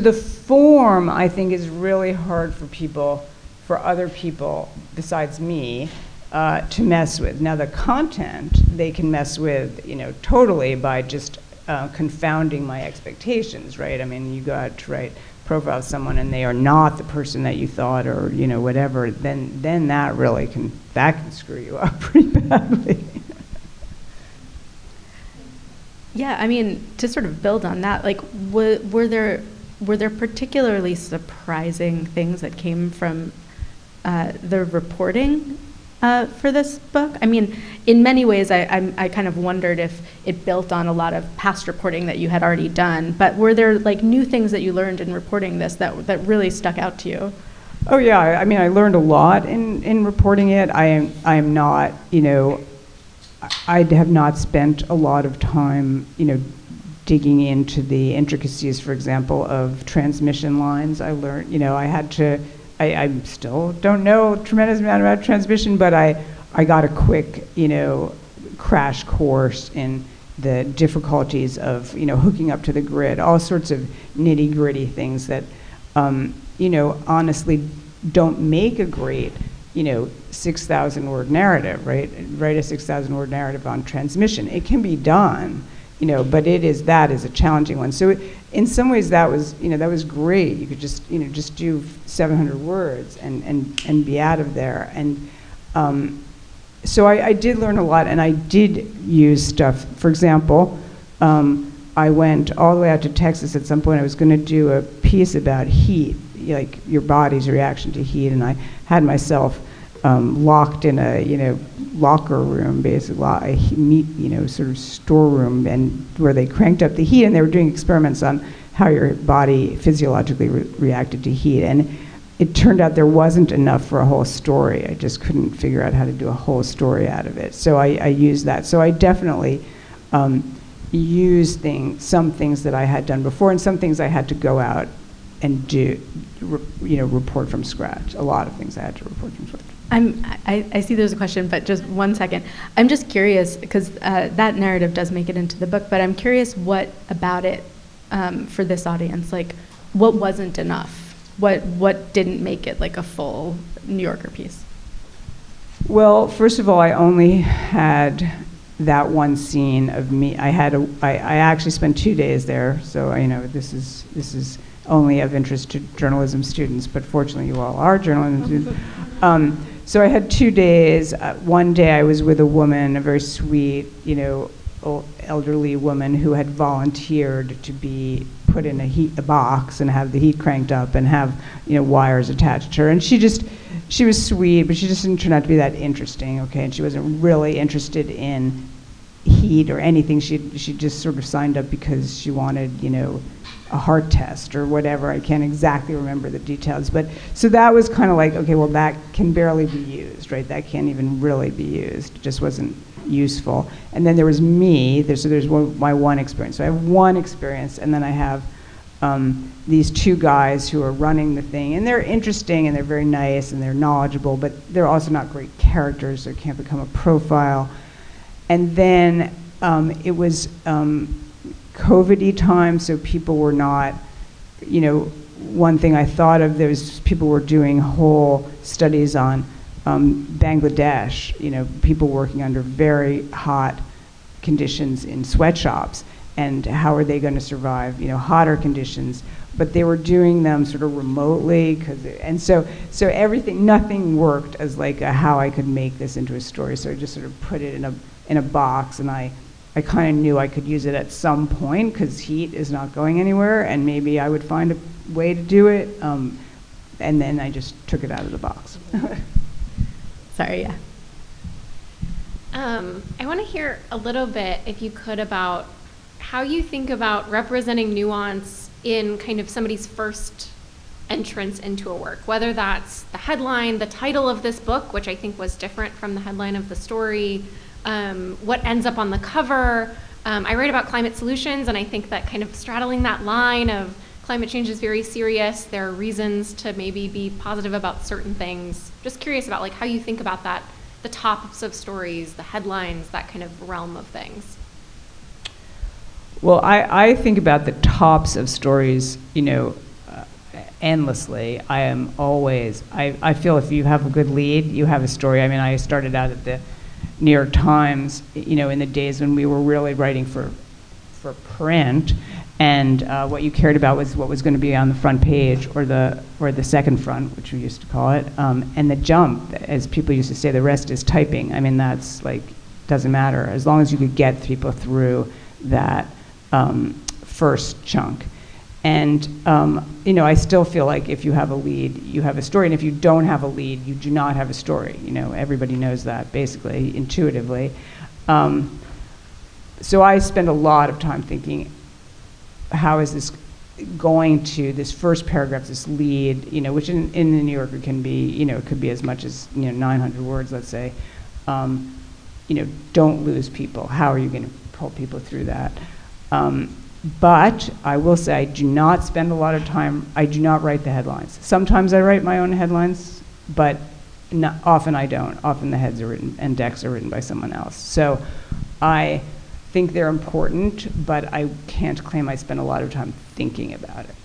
S4: the form, I think, is really hard for other people besides me, to mess with. Now the content they can mess with, totally by just confounding my expectations, right? I mean, you go out to write profile of someone and they are not the person that you thought, or whatever, then that really can screw you up pretty badly.
S2: Yeah, I mean, to sort of build on that, like, were there particularly surprising things that came from the reporting? for this book? I mean, in many ways, I kind of wondered if it built on a lot of past reporting that you had already done, but were there like new things that you learned in reporting this that really stuck out to you?
S4: Oh yeah, I mean, I learned a lot in reporting it. I am not, I have not spent a lot of time, digging into the intricacies, for example, of transmission lines. I learned, I still don't know a tremendous amount about transmission, but I got a quick, crash course in the difficulties of, hooking up to the grid, all sorts of nitty-gritty things that, honestly don't make a great, 6,000 word narrative, right? Write a 6,000 word narrative on transmission. It can be done, but that is a challenging one. So in some ways that was great. You could just do 700 words and be out of there. And so I did learn a lot, and I did use stuff. For example, I went all the way out to Texas at some point. I was going to do a piece about heat, like your body's reaction to heat, and I had myself locked in a locker room, basically a sort of storeroom, and where they cranked up the heat, and they were doing experiments on how your body physiologically reacted to heat. And it turned out there wasn't enough for a whole story. I just couldn't figure out how to do a whole story out of it. So I used that. So I definitely used some things that I had done before, and some things I had to go out and do, report from scratch. A lot of things I had to report from scratch.
S2: I see there's a question, but just 1 second. I'm just curious, because that narrative does make it into the book, but I'm curious what about it for this audience, like what wasn't enough? What didn't make it like a full New Yorker piece?
S4: Well, first of all, I only had that one scene of me. I actually spent 2 days there, so this is only of interest to journalism students, but fortunately you all are journalism students. So I had 2 days. One day I was with a woman, a very sweet, elderly woman who had volunteered to be put in a box and have the heat cranked up and have wires attached to her. And she was sweet, but she just didn't turn out to be that interesting. Okay, and she wasn't really interested in heat or anything. She just sort of signed up because she wanted a heart test or whatever. I can't exactly remember the details, but so that was kind of like, okay, well, that can barely be used, right? That can't even really be used. It just wasn't useful. And then there was me. There's my one experience. So I have one experience, and then I have these two guys who are running the thing, and they're interesting and they're very nice and they're knowledgeable, but they're also not great characters, so it can't become a profile. And then it was COVID-y time, so people were not, one thing I thought of, people were doing whole studies on Bangladesh, people working under very hot conditions in sweatshops, and how are they going to survive, hotter conditions. But they were doing them sort of remotely, so everything, nothing worked as like how I could make this into a story. So I just sort of put it in a box, and I kind of knew I could use it at some point because heat is not going anywhere, and maybe I would find a way to do it. And then I just took it out of the box.
S2: Sorry, yeah.
S6: I want to hear a little bit, if you could, about how you think about representing nuance in kind of somebody's first entrance into a work, whether that's the headline, the title of this book, which I think was different from the headline of the story, what ends up on the cover. I write about climate solutions, and I think that kind of straddling that line of climate change is very serious. There are reasons to maybe be positive about certain things. Just curious about like how you think about that, the tops of stories, the headlines, that kind of realm of things.
S4: Well, I think about the tops of stories, endlessly. I feel if you have a good lead, you have a story. I mean, I started out at the New York Times, in the days when we were really writing for print, and what you cared about was what was going to be on the front page or the second front, which we used to call it, and the jump, as people used to say, the rest is typing. I mean, that's like, doesn't matter as long as you could get people through that first chunk. And I still feel like if you have a lead, you have a story, and if you don't have a lead, you do not have a story. Everybody knows that, basically, intuitively. So I spend a lot of time thinking, how is this going to, this first paragraph, this lead, which in the New Yorker can be, it could be as much as 900 words, let's say. Don't lose people. How are you going to pull people through that? But I will say I do not spend a lot of time, I do not write the headlines. Sometimes I write my own headlines, but often I don't. Often the heads are written and decks are written by someone else. So I think they're important, but I can't claim I spend a lot of time thinking about it.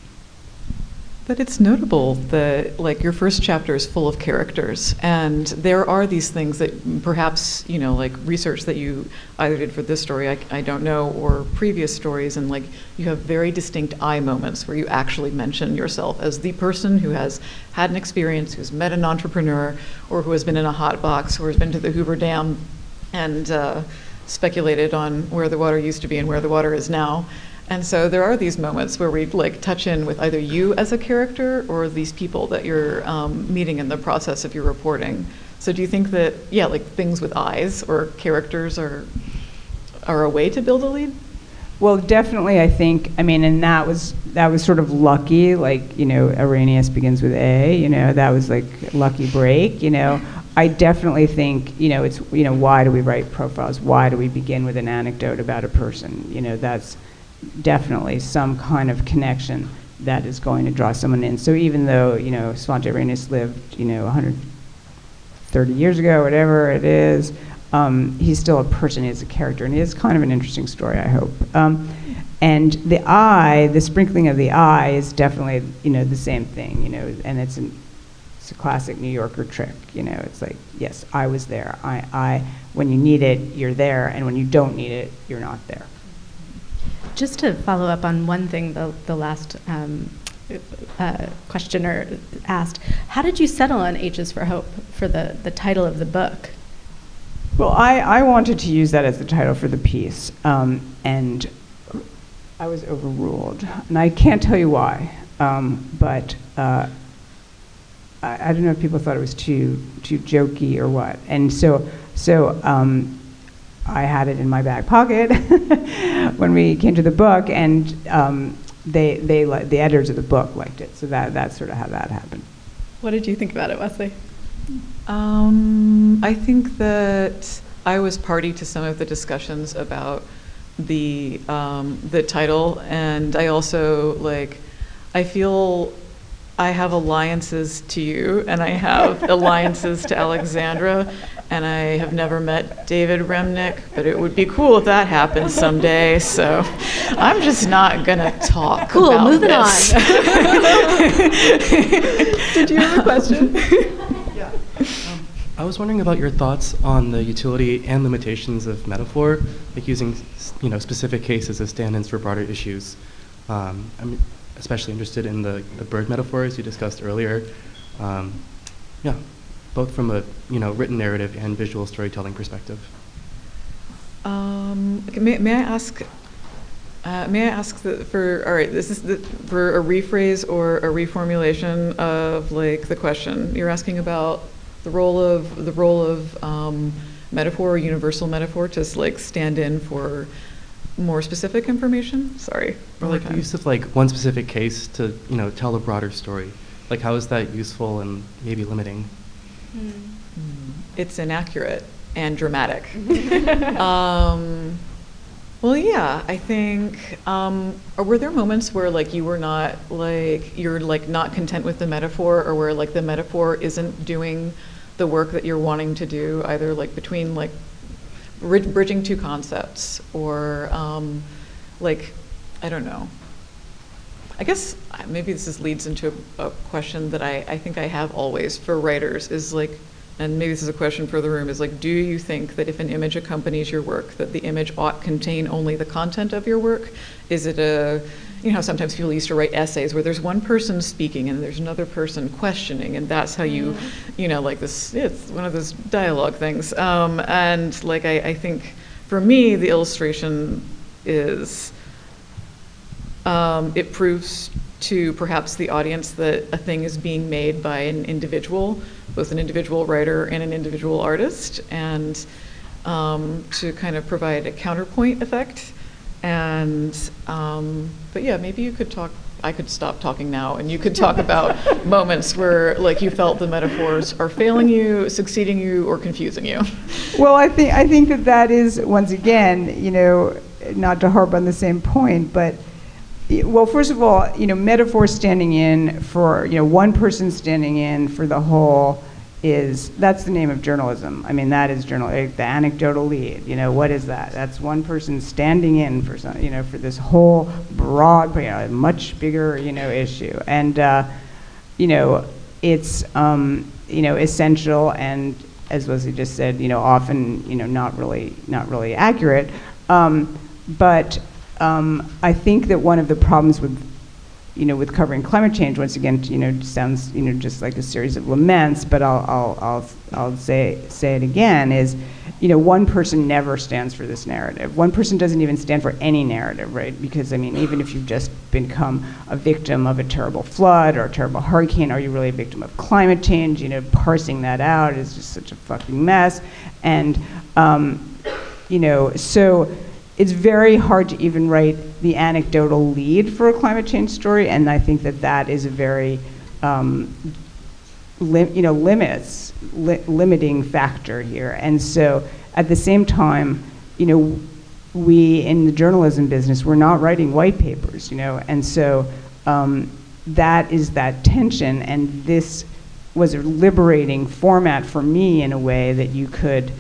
S3: But it's notable that, like, your first chapter is full of characters, and there are these things that perhaps, like research that you either did for this story, I don't know, or previous stories, and like you have very distinct I moments where you actually mention yourself as the person who has had an experience, who's met an entrepreneur, or who has been in a hot box, or has been to the Hoover Dam and speculated on where the water used to be and where the water is now. And so there are these moments where we like touch in with either you as a character or these people that you're meeting in the process of your reporting. So do you think that, like things with eyes or characters are a way to build a lead?
S4: Well, definitely, I think, and that was sort of lucky, like, Arrhenius begins with A, that was like lucky break, I definitely think, it's, why do we write profiles? Why do we begin with an anecdote about a person? That's definitely some kind of connection that is going to draw someone in. So even though, Svante Arrhenius lived, 130 years ago, whatever it is, he's still a person, he's a character, and it is kind of an interesting story, I hope. And the sprinkling of the I is definitely, the same thing, and it's a classic New Yorker trick, it's like, yes, I was there. I when you need it, you're there, and when you don't need it, you're not there.
S2: Just to follow up on one thing the last questioner asked, how did you settle on H's for Hope for the title of the book?
S4: Well, I wanted to use that as the title for the piece, and I was overruled. And I can't tell you why, but I don't know if people thought it was too jokey or what. And so I had it in my back pocket when we came to the book, and the editors of the book liked it. So that's sort of how that happened.
S2: What did you think about it, Wesley?
S3: I think that I was party to some of the discussions about the title, and I also I feel I have alliances to you, and I have alliances to Alexandra, and I have never met David Remnick, but it would be cool if that happened someday, so I'm just not gonna talk about
S2: moving
S3: this.
S2: on. Did you have a question?
S7: Yeah. I was wondering about your thoughts on the utility and limitations of metaphor, like using specific cases as stand-ins for broader issues. I'm especially interested in the bird metaphors you discussed earlier. Both from a written narrative and visual storytelling perspective.
S3: May I ask? This is for a rephrase or a reformulation of the question. You're asking about the role of metaphor or universal metaphor to stand in for more specific information? Sorry.
S7: Or the use of one specific case to tell a broader story. How is that useful and maybe limiting?
S3: It's inaccurate and dramatic. Well, yeah, I think, were there moments where you were not, you're not content with the metaphor, or where the metaphor isn't doing the work that you're wanting to do, either between bridging two concepts, or I don't know. I guess maybe this leads into a question that I think I have always for writers is and maybe this is a question for the room, is do you think that if an image accompanies your work, that the image ought contain only the content of your work? Is it sometimes people used to write essays where there's one person speaking and there's another person questioning, and that's how you, this, it's one of those dialogue things. And I think for me, the illustration is it proves to perhaps the audience that a thing is being made by an individual, both an individual writer and an individual artist, and to kind of provide a counterpoint effect. And, but yeah, maybe you could talk, I could stop talking now, and you could talk about moments where like you felt the metaphors are failing you, succeeding you, or confusing you.
S4: Well, I think that is, once again, not to harp on the same point, but well, first of all, metaphor standing in for, one person standing in for the whole that's the name of journalism. I mean, that is the anecdotal lead. What is that? That's one person standing in for some, for this whole broad, much bigger, issue. And, it's, essential and, as Wesley just said, often, not really accurate. But I think that one of the problems with covering climate change, once again, sounds, just like a series of laments, but I'll say it again, is, one person never stands for this narrative. One person doesn't even stand for any narrative, right? Because, even if you've just become a victim of a terrible flood or a terrible hurricane, are you really a victim of climate change? Parsing that out is just such a fucking mess. And, so it's very hard to even write the anecdotal lead for a climate change story, and I think that is a very limiting factor here. And so at the same time, we in the journalism business, we're not writing white papers, and so that is that tension, and this was a liberating format for me in a way that you could.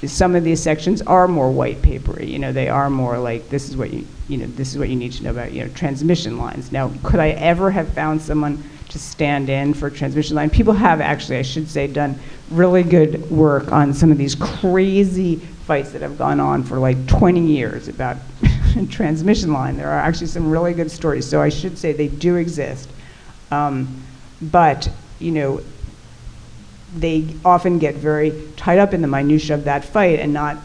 S4: Some of these sections are more white papery. They are more like, this is what you need to know about, transmission lines. Now, could I ever have found someone to stand in for a transmission line? People have actually, I should say, done really good work on some of these crazy fights that have gone on for like 20 years about transmission line. There are actually some really good stories. So I should say they do exist. But, they often get very tied up in the minutia of that fight and not,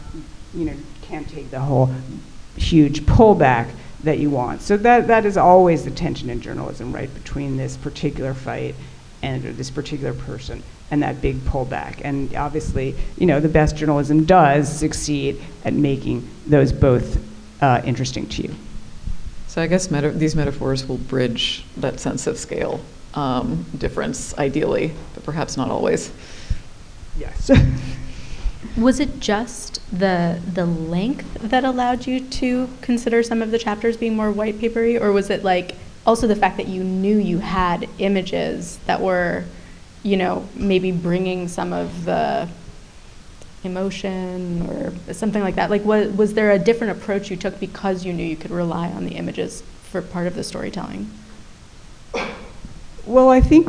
S4: can't take the whole huge pullback that you want. So that is always the tension in journalism, right, between this particular fight and this particular person and that big pullback. And obviously, the best journalism does succeed at making those both interesting to you.
S3: So I guess these metaphors will bridge that sense of scale. Difference, ideally, but perhaps not always.
S4: Yes.
S2: Was it just the length that allowed you to consider some of the chapters being more white papery, or was it like also the fact that you knew you had images that were, maybe bringing some of the emotion or something like that? Like, was there a different approach you took because you knew you could rely on the images for part of the storytelling?
S4: Well, I think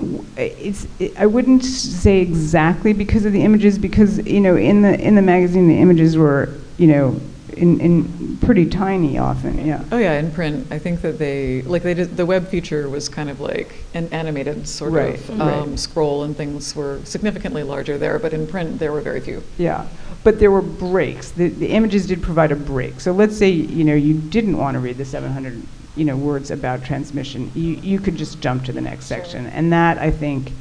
S4: I wouldn't say exactly because of the images, because in the magazine the images were in pretty tiny often. Yeah.
S3: Oh yeah, in print, I think that they did, the web feature was kind of like an animated sort of scroll, and things were significantly larger there. But in print, there were very few.
S4: Yeah, but there were breaks. The images did provide a break. So let's say you didn't want to read the 700. Words about transmission, you could just jump to the next section. And that, I think,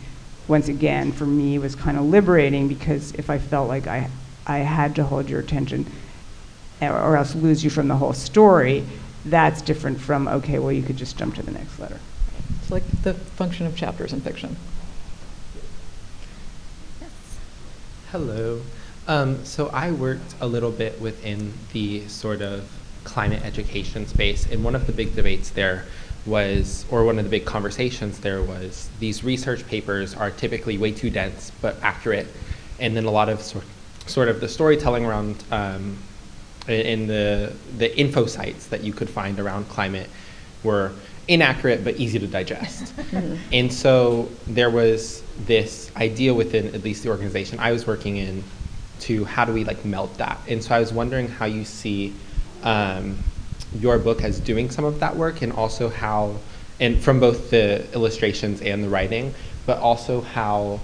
S4: once again, for me, was kind of liberating, because if I felt like I had to hold your attention or else lose you from the whole story, that's different from, okay, well, you could just jump to the next letter.
S3: It's like the function of chapters in fiction.
S8: Hello. So I worked a little bit within the sort of climate education space, and one of the big debates there was, or one of the big conversations there was, these research papers are typically way too dense but accurate, and then a lot of sort of the storytelling around in the info sites that you could find around climate were inaccurate but easy to digest. And so there was this idea within at least the organization I was working in to how do we like melt that. And so I was wondering how you see your book as doing some of that work, and also how, and from both the illustrations and the writing, but also how,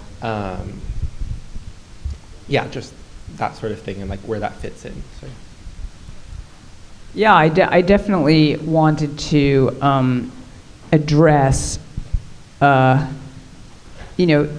S8: just that sort of thing, and like where that fits in. So.
S4: Yeah, I definitely wanted to address, you know,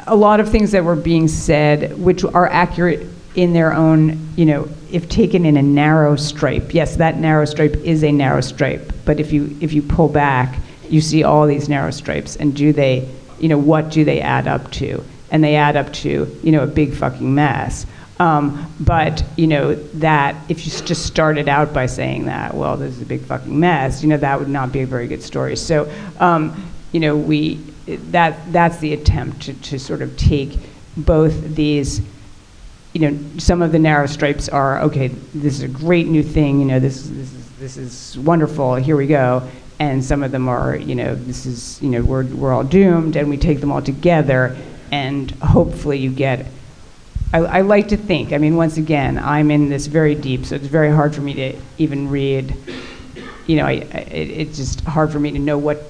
S4: a lot of things that were being said, which are accurate in their own, you know, if taken in a narrow stripe. Yes, that narrow stripe is a narrow stripe, but if you pull back, you see all these narrow stripes, and do they, you know, what do they add up to? And they add up to, you know, a big fucking mess. But, you know, that if you just started out by saying that, well, this is a big fucking mess, you know, that would not be a very good story. So, you know, that's the attempt to sort of take both these, you know, some of the narrow stripes are, okay, this is a great new thing, you know, this is wonderful, here we go. And some of them are, you know, this is, you know, we're all doomed, and we take them all together, and hopefully you get, I like to think, I mean, once again, I'm in this very deep, so it's very hard for me to even read, you know, it's just hard for me to know what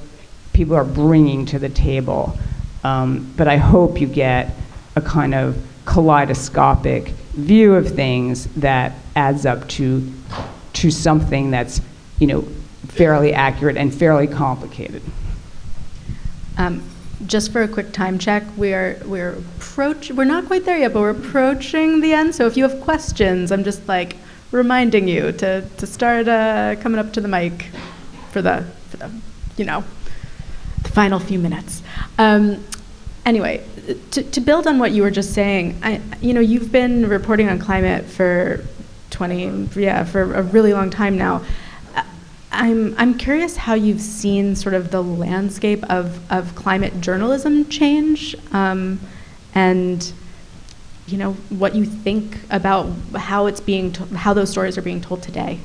S4: people are bringing to the table. But I hope you get a kind of kaleidoscopic view of things that adds up to something that's, you know, fairly accurate and fairly complicated.
S2: Just for a quick time check, we're not quite there yet, but we're approaching the end. So if you have questions, I'm just like reminding you to start coming up to the mic for the you know, the final few minutes. Anyway, to build on what you were just saying, you know, you've been reporting on climate for for a really long time now. I'm curious how you've seen sort of the landscape of climate journalism change, and you know what you think about how it's being how those stories are being told today.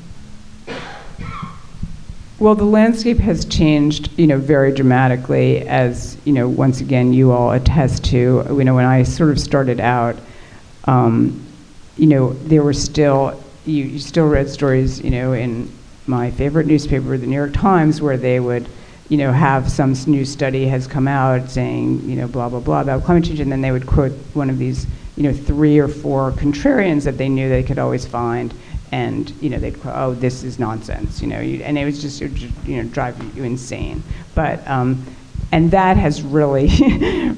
S4: Well, the landscape has changed, you know, very dramatically, as you know. Once again, you all attest to. You know, when I sort of started out, you know, there were still you still read stories, you know, in my favorite newspaper, the New York Times, where they would, you know, have some new study has come out saying, you know, blah, blah, blah about climate change, and then they would quote one of these, you know, 3 or 4 contrarians that they knew they could always find, and, you know, they'd quote, oh, this is nonsense, you know, and it would just, you know, drive you insane. But, and that has really,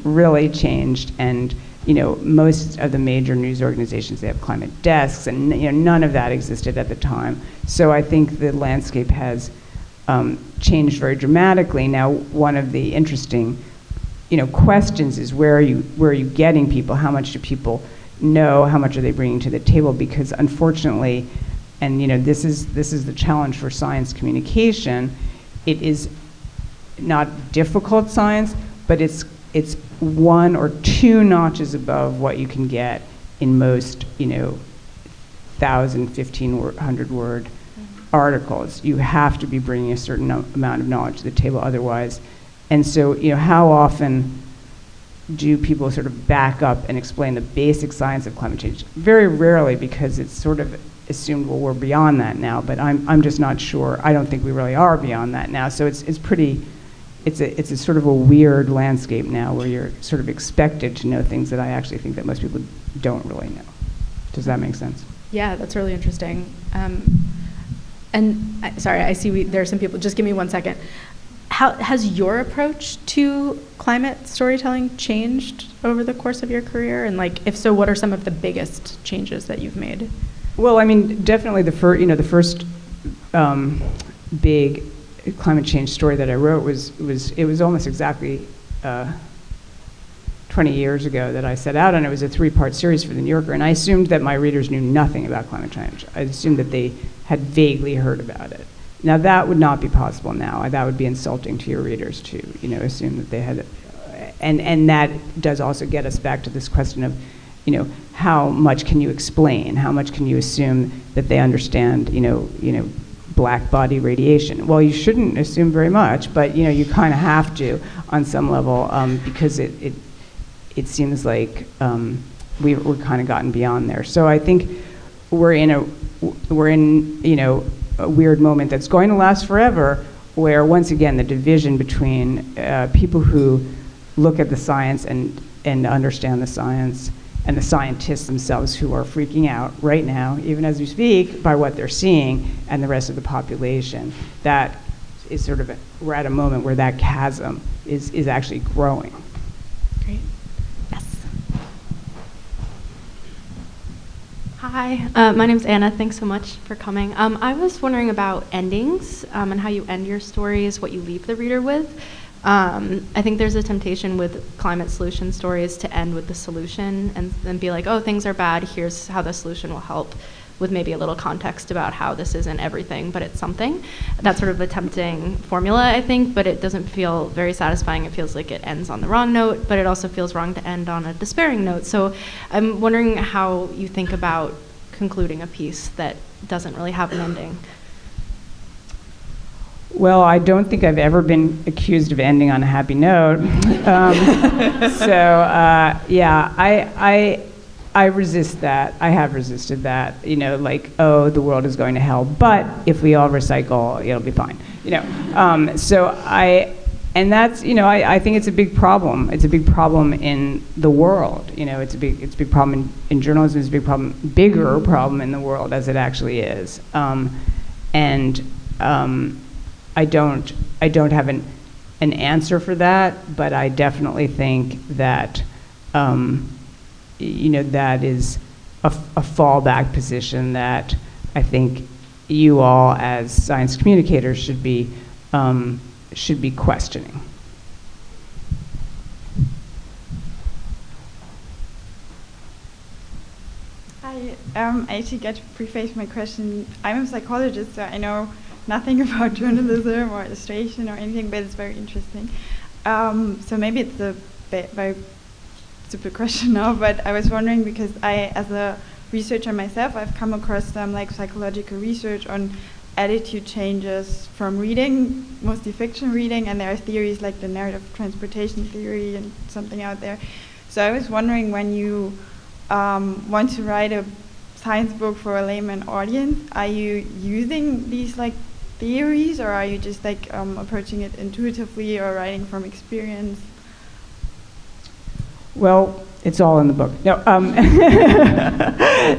S4: really changed, and, you know, most of the major news organizations, they have climate desks, and you know, none of that existed at the time. So I think the landscape has changed very dramatically. Now, one of the interesting, you know, questions is where are you getting people? How much do people know? How much are they bringing to the table? Because unfortunately, and you know, this is the challenge for science communication. It is not difficult science, but it's 1 or 2 notches above what you can get in most, you know, 1,000, 1,500 word articles. You have to be bringing a certain amount of knowledge to the table otherwise. And so, you know, how often do people sort of back up and explain the basic science of climate change? Very rarely, because it's sort of assumed, well, we're beyond that now, but I'm just not sure. I don't think we really are beyond that now. So it's a sort of a weird landscape now where you're sort of expected to know things that I actually think that most people don't really know. Does that make sense?
S2: Yeah, that's really interesting. Sorry, I see there are some people, just give me 1 second. How has your approach to climate storytelling changed over the course of your career? And like, if so, what are some of the biggest changes that you've made?
S4: Well, I mean, definitely the first big climate change story that I wrote was almost exactly 20 years ago that I set out, and it was a 3-part series for the New Yorker, and I assumed that my readers knew nothing about climate change. I assumed that they had vaguely heard about it. Now that would not be possible now. That would be insulting to your readers to, you know, assume that they had, and that does also get us back to this question of, you know, how much can you explain? How much can you assume that they understand, you know, black body radiation? Well, you shouldn't assume very much, but you know, you kind of have to on some level, because it seems like we're kind of gotten beyond there. So I think we're in you know, a weird moment that's going to last forever, where once again the division between people who look at the science and understand the science and the scientists themselves who are freaking out right now, even as we speak, by what they're seeing, and the rest of the population. That is sort of, we're at a moment where that chasm is actually growing.
S2: Great. Yes.
S9: Hi, my name's Anna. Thanks so much for coming. I was wondering about endings and how you end your stories, what you leave the reader with. I think there's a temptation with climate solution stories to end with the solution and then be like, oh, things are bad, here's how the solution will help, with maybe a little context about how this isn't everything, but it's something. That's sort of a tempting formula, I think, but it doesn't feel very satisfying. It feels like it ends on the wrong note, but it also feels wrong to end on a despairing note. So I'm wondering how you think about concluding a piece that doesn't really have an ending.
S4: Well, I don't think I've ever been accused of ending on a happy note. I resist that. I have resisted that. You know, like, oh, the world is going to hell, but if we all recycle, it'll be fine. You know, and that's, you know, I think it's a big problem. It's a big problem in the world. You know, it's a big problem in journalism. It's a bigger problem in the world as it actually is. I don't have an answer for that, but I definitely think that, you know, that is a fallback position that I think you all as science communicators should be questioning.
S10: I actually got to preface my question. I'm a psychologist, so I know nothing about journalism or illustration or anything, but it's very interesting. So maybe it's a very stupid question now, but I was wondering because I, as a researcher myself, I've come across some like psychological research on attitude changes from reading, mostly fiction reading, and there are theories like the narrative transportation theory and something out there. So I was wondering, when you want to write a science book for a layman audience, are you using these like theories, or are you just like approaching it intuitively or writing from experience?
S4: Well, it's all in the book. No,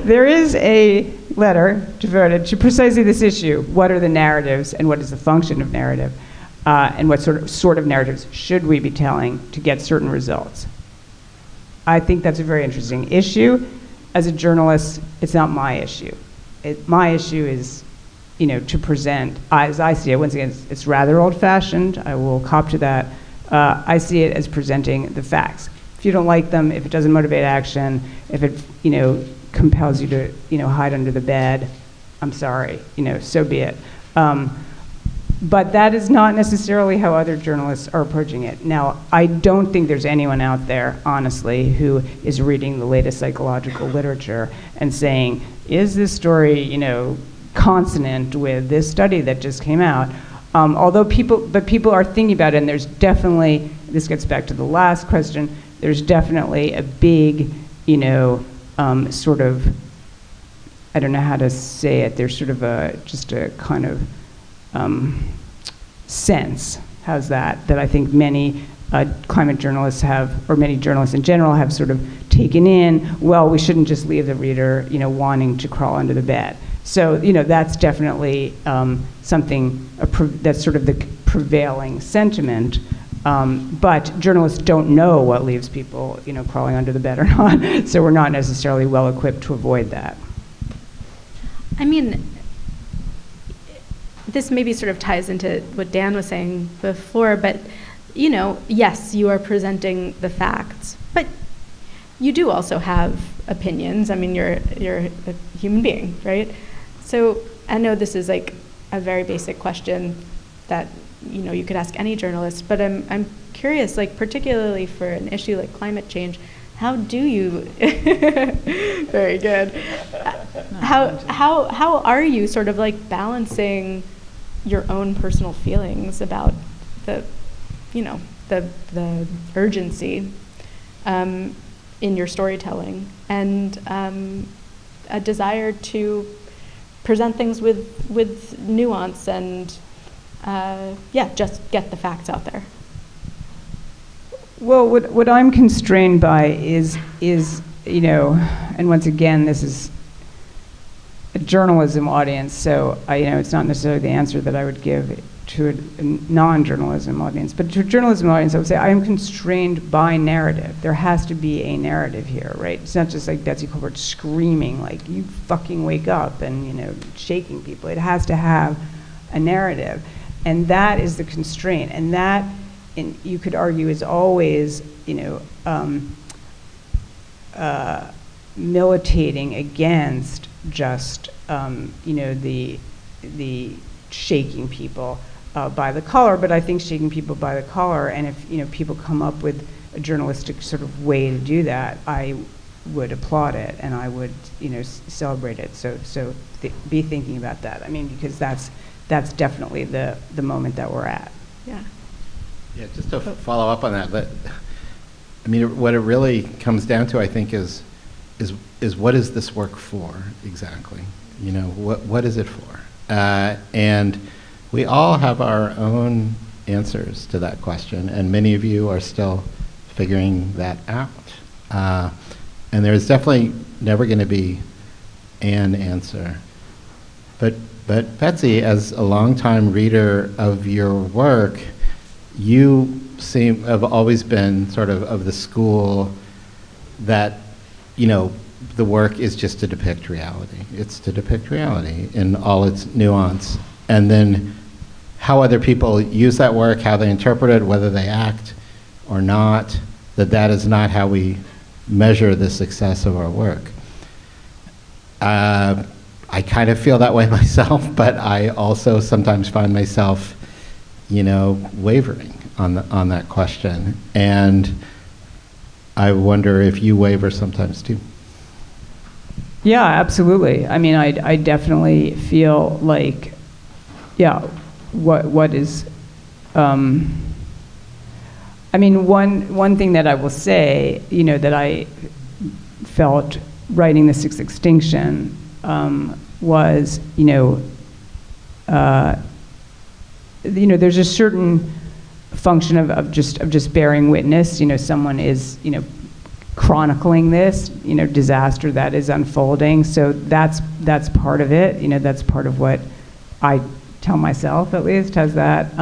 S4: there is a letter devoted to precisely this issue. What are the narratives and what is the function of narrative? And what sort of narratives should we be telling to get certain results? I think that's a very interesting issue. As a journalist, it's not my issue. My issue is, you know, to present, as I see it, once again, it's rather old-fashioned, I will cop to that. I see it as presenting the facts. If you don't like them, if it doesn't motivate action, if it, you know, compels you to, you know, hide under the bed, I'm sorry, you know, so be it. But that is not necessarily how other journalists are approaching it. Now, I don't think there's anyone out there, honestly, who is reading the latest psychological literature and saying, is this story, you know, consonant with this study that just came out? Although people are thinking about it, and there's definitely, this gets back to the last question, there's definitely a big, you know, sort of, I don't know how to say it, there's sort of just a kind of sense, how's that, that I think many climate journalists have, or many journalists in general have sort of taken in, well, we shouldn't just leave the reader, you know, wanting to crawl under the bed. So, you know, that's definitely something, that's sort of the prevailing sentiment. But journalists don't know what leaves people, you know, crawling under the bed or not. So we're not necessarily well equipped to avoid that.
S2: I mean, this maybe sort of ties into what Dan was saying before, but, you know, yes, you are presenting the facts, but you do also have opinions. I mean, you're a human being, right? So I know this is like a very basic question that, you know, you could ask any journalist, but I'm curious, like particularly for an issue like climate change, how do you very good. How are you sort of like balancing your own personal feelings about the, you know, the urgency in your storytelling and a desire to present things with nuance and just get the facts out there? Well,
S4: what I'm constrained by is and once again, this is a journalism audience, so it's not necessarily the answer that I would give to a non-journalism audience. But to a journalism audience, I would say I am constrained by narrative. There has to be a narrative here, right? It's not just like Betsy Kolbert screaming like, you fucking wake up, and shaking people. It has to have a narrative. And that is the constraint. And that, you could argue, is always, militating against just, the shaking people by the collar. But I think shaking people by the collar, and if people come up with a journalistic sort of way to do that, I would applaud it, and I would celebrate it. So be thinking about that. I mean, because that's definitely the moment that we're at.
S2: Yeah.
S1: Yeah, just to follow up on that, but I mean, what it really comes down to, I think, is what is this work for exactly? What is it for? And we all have our own answers to that question, and many of you are still figuring that out. And there's definitely never going to be an answer. But Betsy, as a longtime reader of your work, you have always been sort of the school that, the work is just to depict reality. It's to depict reality in all its nuance. And then how other people use that work, how they interpret it, whether they act or not, that is not how we measure the success of our work. I kind of feel that way myself, but I also sometimes find myself, wavering on that question. And I wonder if you waver sometimes too.
S4: Yeah, absolutely. I mean, I definitely feel like, what is, I mean, one thing that I will say, that I felt writing The Sixth Extinction was, there's a certain function of just bearing witness. Someone is, chronicling this, disaster that is unfolding. So that's part of it. That's part of what I tell myself, at least, has that.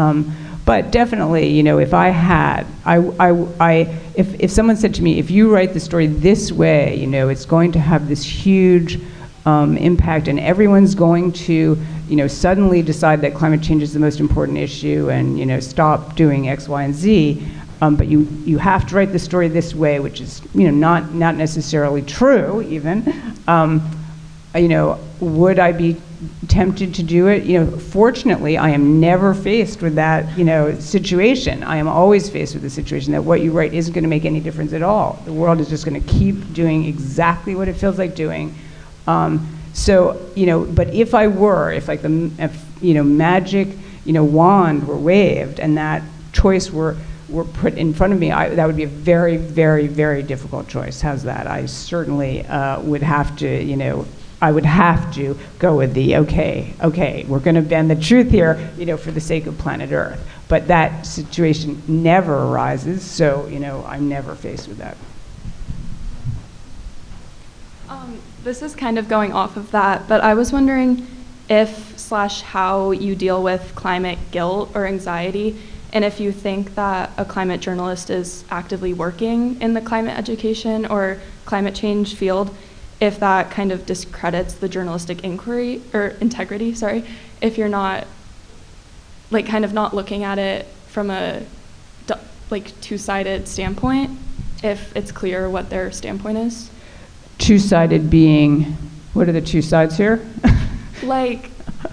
S4: But definitely, if I had, if someone said to me, if you write the story this way, it's going to have this huge impact, and everyone's going to, suddenly decide that climate change is the most important issue, and stop doing X, Y, and Z. But you have to write the story this way, which is not necessarily true even. Would I be tempted to do it? Fortunately, I am never faced with that situation. I am always faced with the situation that what you write isn't going to make any difference at all. The world is just going to keep doing exactly what it feels like doing. So but if the magic wand were waved and that choice were put in front of me, that would be a very, very, very difficult choice. How's that? I certainly would have to, I would have to go with the, okay, we're going to bend the truth here, for the sake of planet Earth. But that situation never arises, so, I'm never faced with that.
S9: This is kind of going off of that, but I was wondering if/how you deal with climate guilt or anxiety, and if you think that a climate journalist is actively working in the climate education or climate change field, if that kind of discredits the journalistic inquiry or integrity, if you're not, kind of not looking at it from a two-sided standpoint, if it's clear what their standpoint is.
S4: Two-sided being, what are the two sides here?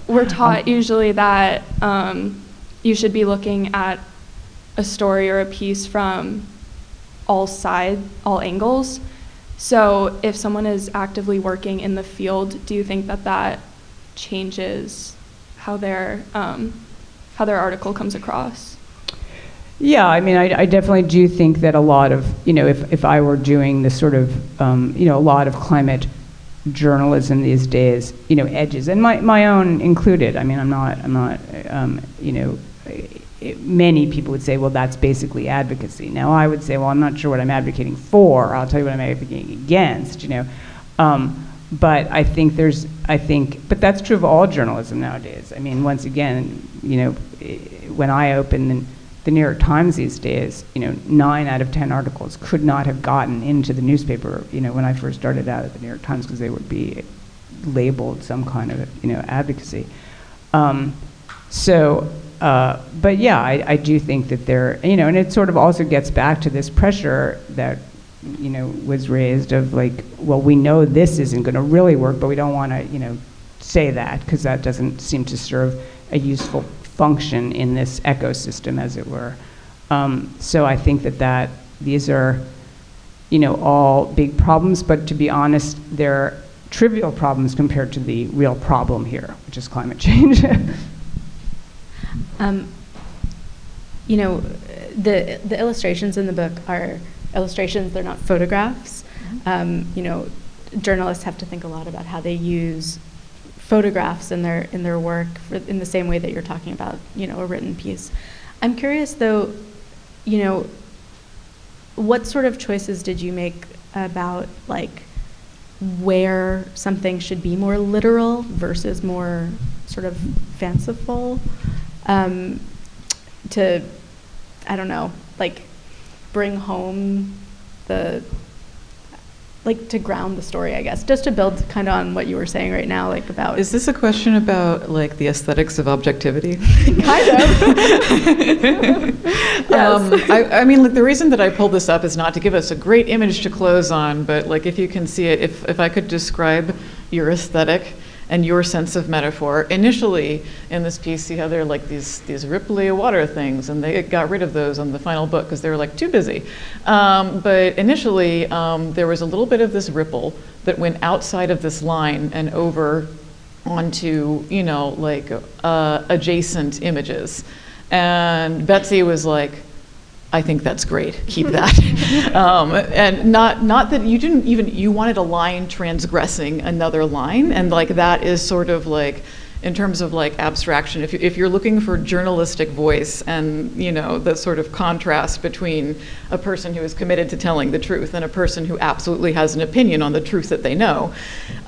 S9: We're taught usually that you should be looking at a story or a piece from all angles. So if someone is actively working in the field, do you think that changes how their article comes across?
S4: Yeah, I mean, I definitely do think that a lot of, if I were doing this sort of, a lot of climate journalism these days, edges, and my own included. I mean, I'm not, many people would say, well, that's basically advocacy. Now I would say, well, I'm not sure what I'm advocating for. I'll tell you what I'm advocating against, you know. But but that's true of all journalism nowadays. I mean, once again, you know, when I open the New York Times these days, you know, 9 out of 10 articles could not have gotten into the newspaper, you know, when I first started out at the New York Times, because they would be labeled some kind of, you know, advocacy. But yeah, I do think that there, you know, and it sort of also gets back to this pressure that, you know, was raised of like, well, we know this isn't going to really work, but we don't want to, you know, say that because that doesn't seem to serve a useful function in this ecosystem, as it were. So I think that these are, you know, all big problems, but to be honest, they're trivial problems compared to the real problem here, which is climate change.
S2: You know, the illustrations in the book are illustrations, they're not photographs. You know, journalists have to think a lot about how they use photographs in their work in the same way that you're talking about, you know, a written piece. I'm curious though, you know, what sort of choices did you make about like where something should be more literal versus more sort of fanciful, to, I don't know, like bring home to ground the story, I guess, just to build kind of on what you were saying right now, like about.
S3: Is this a question about like the aesthetics of objectivity?
S2: Kind of.
S3: Yes. I mean, like the reason that I pulled this up is not to give us a great image to close on, but like if you can see it, if I could describe your aesthetic and your sense of metaphor. Initially in this piece, you have there like these ripply water things, and they got rid of those on the final book because they were like too busy. But initially, there was a little bit of this ripple that went outside of this line and over onto, you know, like adjacent images. And Betsy was like, I think that's great, keep that. And not that you didn't even, you wanted a line transgressing another line, and like that is sort of like, in terms of like abstraction, if you're looking for journalistic voice and, you know, the sort of contrast between a person who is committed to telling the truth and a person who absolutely has an opinion on the truth that they know,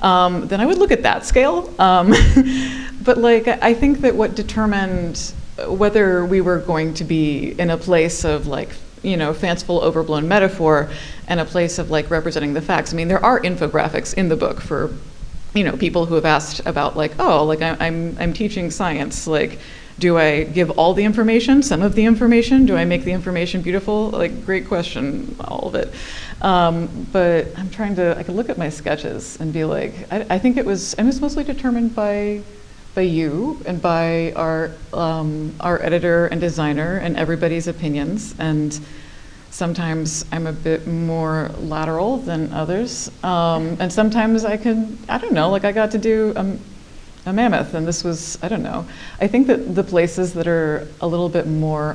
S3: then I would look at that scale. But like, I think that what determined whether we were going to be in a place of like, you know, fanciful, overblown metaphor and a place of like representing the facts. I mean, there are infographics in the book for, you know, people who have asked about like, oh, like I'm teaching science. Like, do I give all the information, some of the information? Do I make the information beautiful? Like, great question, all of it. But I'm trying to, I could look at my sketches and be like, I think it was mostly determined by you and by our editor and designer and everybody's opinions, and sometimes I'm a bit more lateral than others, and sometimes I don't know, like I got to do a mammoth, and this was, I don't know. I think that the places that are a little bit more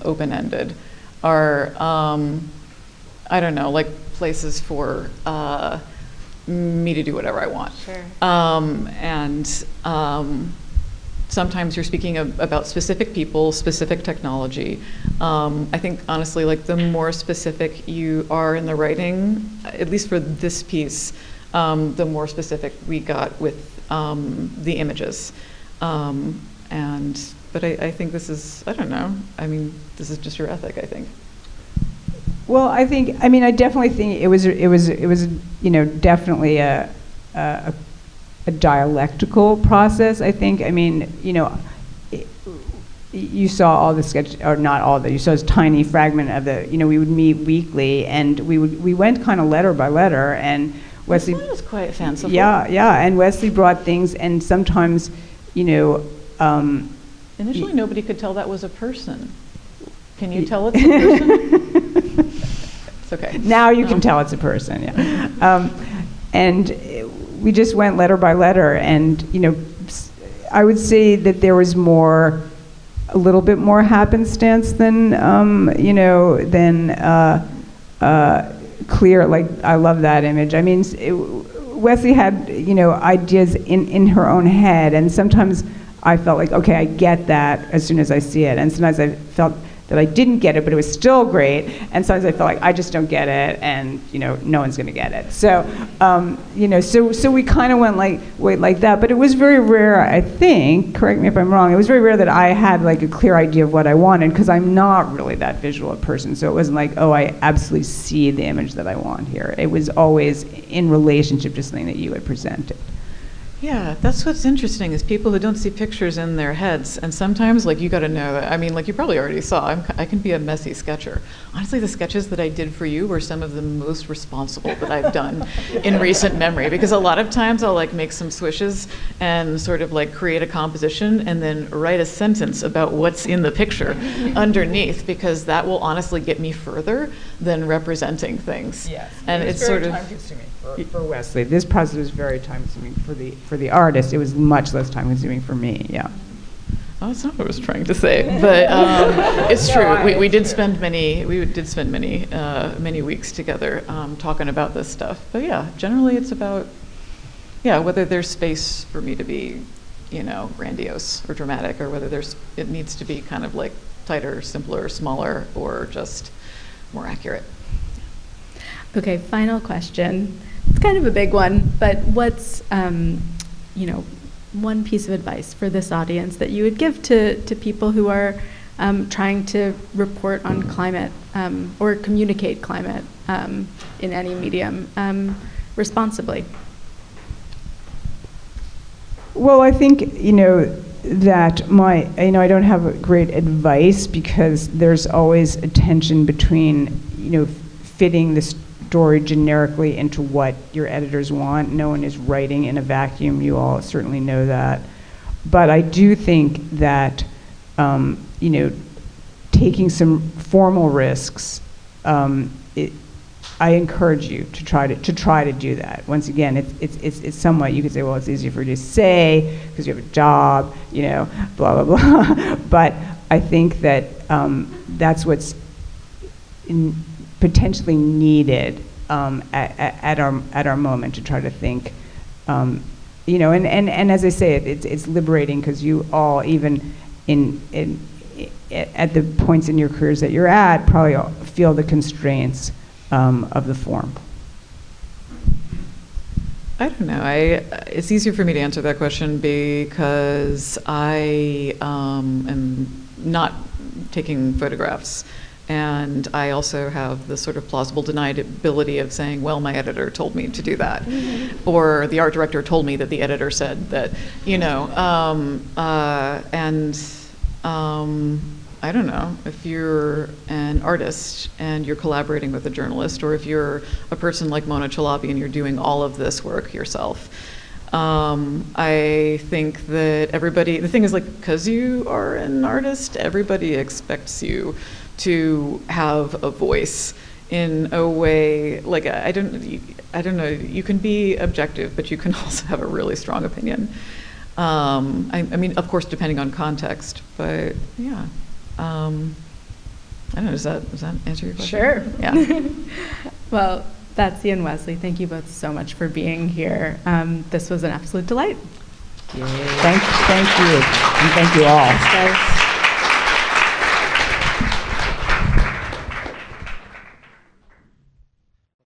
S3: open-ended are, I don't know, like places for me to do whatever I want.
S2: Sure.
S3: And sometimes you're speaking about specific people, specific technology. I think honestly, like the more specific you are in the writing, at least for this piece, the more specific we got with the images. But I think this is, I don't know, I mean, this is just your ethic, I think.
S4: Well, I definitely think it was, you know, definitely a dialectical process, I think. I mean, you know, you saw all the sketch, or not all you saw this tiny fragment of the, you know, we would meet weekly, and we went kind of letter by letter, and Wesley.
S3: That was quite fanciful.
S4: Yeah, and Wesley brought things, and sometimes, you know.
S3: Initially, nobody could tell that was a person. Can you tell it's a person? It's okay.
S4: Now you can tell it's a person, yeah. And we just went letter by letter, and, you know, I would say that there was a little bit more happenstance than, you know, clear, like, I love that image. I mean, Wesley had, you know, ideas in her own head, and sometimes I felt like, okay, I get that as soon as I see it. And sometimes I felt that I didn't get it, but it was still great. And sometimes I felt like I just don't get it, and no one's going to get it. So, so we kind of went like that. But it was very rare, I think. Correct me if I'm wrong. It was very rare that I had like a clear idea of what I wanted, because I'm not really that visual a person. So it wasn't like, oh, I absolutely see the image that I want here. It was always in relationship to something that you had presented.
S3: Yeah, that's what's interesting, is people who don't see pictures in their heads. And sometimes, like, you got to know that. I mean, like, you probably already saw, I can be a messy sketcher. Honestly, the sketches that I did for you were some of the most responsible that I've done in recent memory. Because a lot of times I'll, like, make some swishes and sort of, like, create a composition and then write a sentence about what's in the picture underneath, because that will honestly get me further than representing things.
S4: Yes,
S3: and it's sort of
S4: time-consuming for Wesley. This process was very time-consuming for the artist. It was much less time-consuming for me. Yeah.
S3: Oh, that's not what I was trying to say, but it's true. We did spend many weeks together talking about this stuff. But yeah, generally it's about whether there's space for me to be, grandiose or dramatic, or whether it needs to be kind of like tighter, simpler, smaller, or just more accurate.
S2: Okay, final question. It's kind of a big one, but what's, one piece of advice for this audience that you would give to people who are trying to report on climate or communicate climate in any medium responsibly?
S4: Well, I think, that I don't have great advice, because there's always a tension between, fitting the story generically into what your editors want. No one is writing in a vacuum. You all certainly know that. But I do think that, taking some formal risks, I encourage you to try to do that. Once again, it's somewhat, you could say, well, it's easier for you to say because you have a job, blah, blah, blah. But I think that that's what's potentially needed at our moment, to try to think, and as I say, it's liberating, because you all, even at the points in your careers that you're at, probably feel the constraints of the form.
S3: I don't know. It's easier for me to answer that question because I am not taking photographs. And I also have the sort of plausible deniability of saying, well, my editor told me to do that. Mm-hmm. Or the art director told me that the editor said that, I don't know, if you're an artist and you're collaborating with a journalist, or if you're a person like Mona Chalabi and you're doing all of this work yourself, I think that the thing is, like, because you are an artist, everybody expects you to have a voice in a way, like, I don't know, you can be objective, but you can also have a really strong opinion. I mean, of course, depending on context, but yeah. I don't know, does that answer your question?
S2: Sure.
S3: Yeah.
S2: Well, Betsy and Wesley, thank you both so much for being here. This was an absolute delight.
S4: Thank you. And thank you all.
S2: Thanks, guys.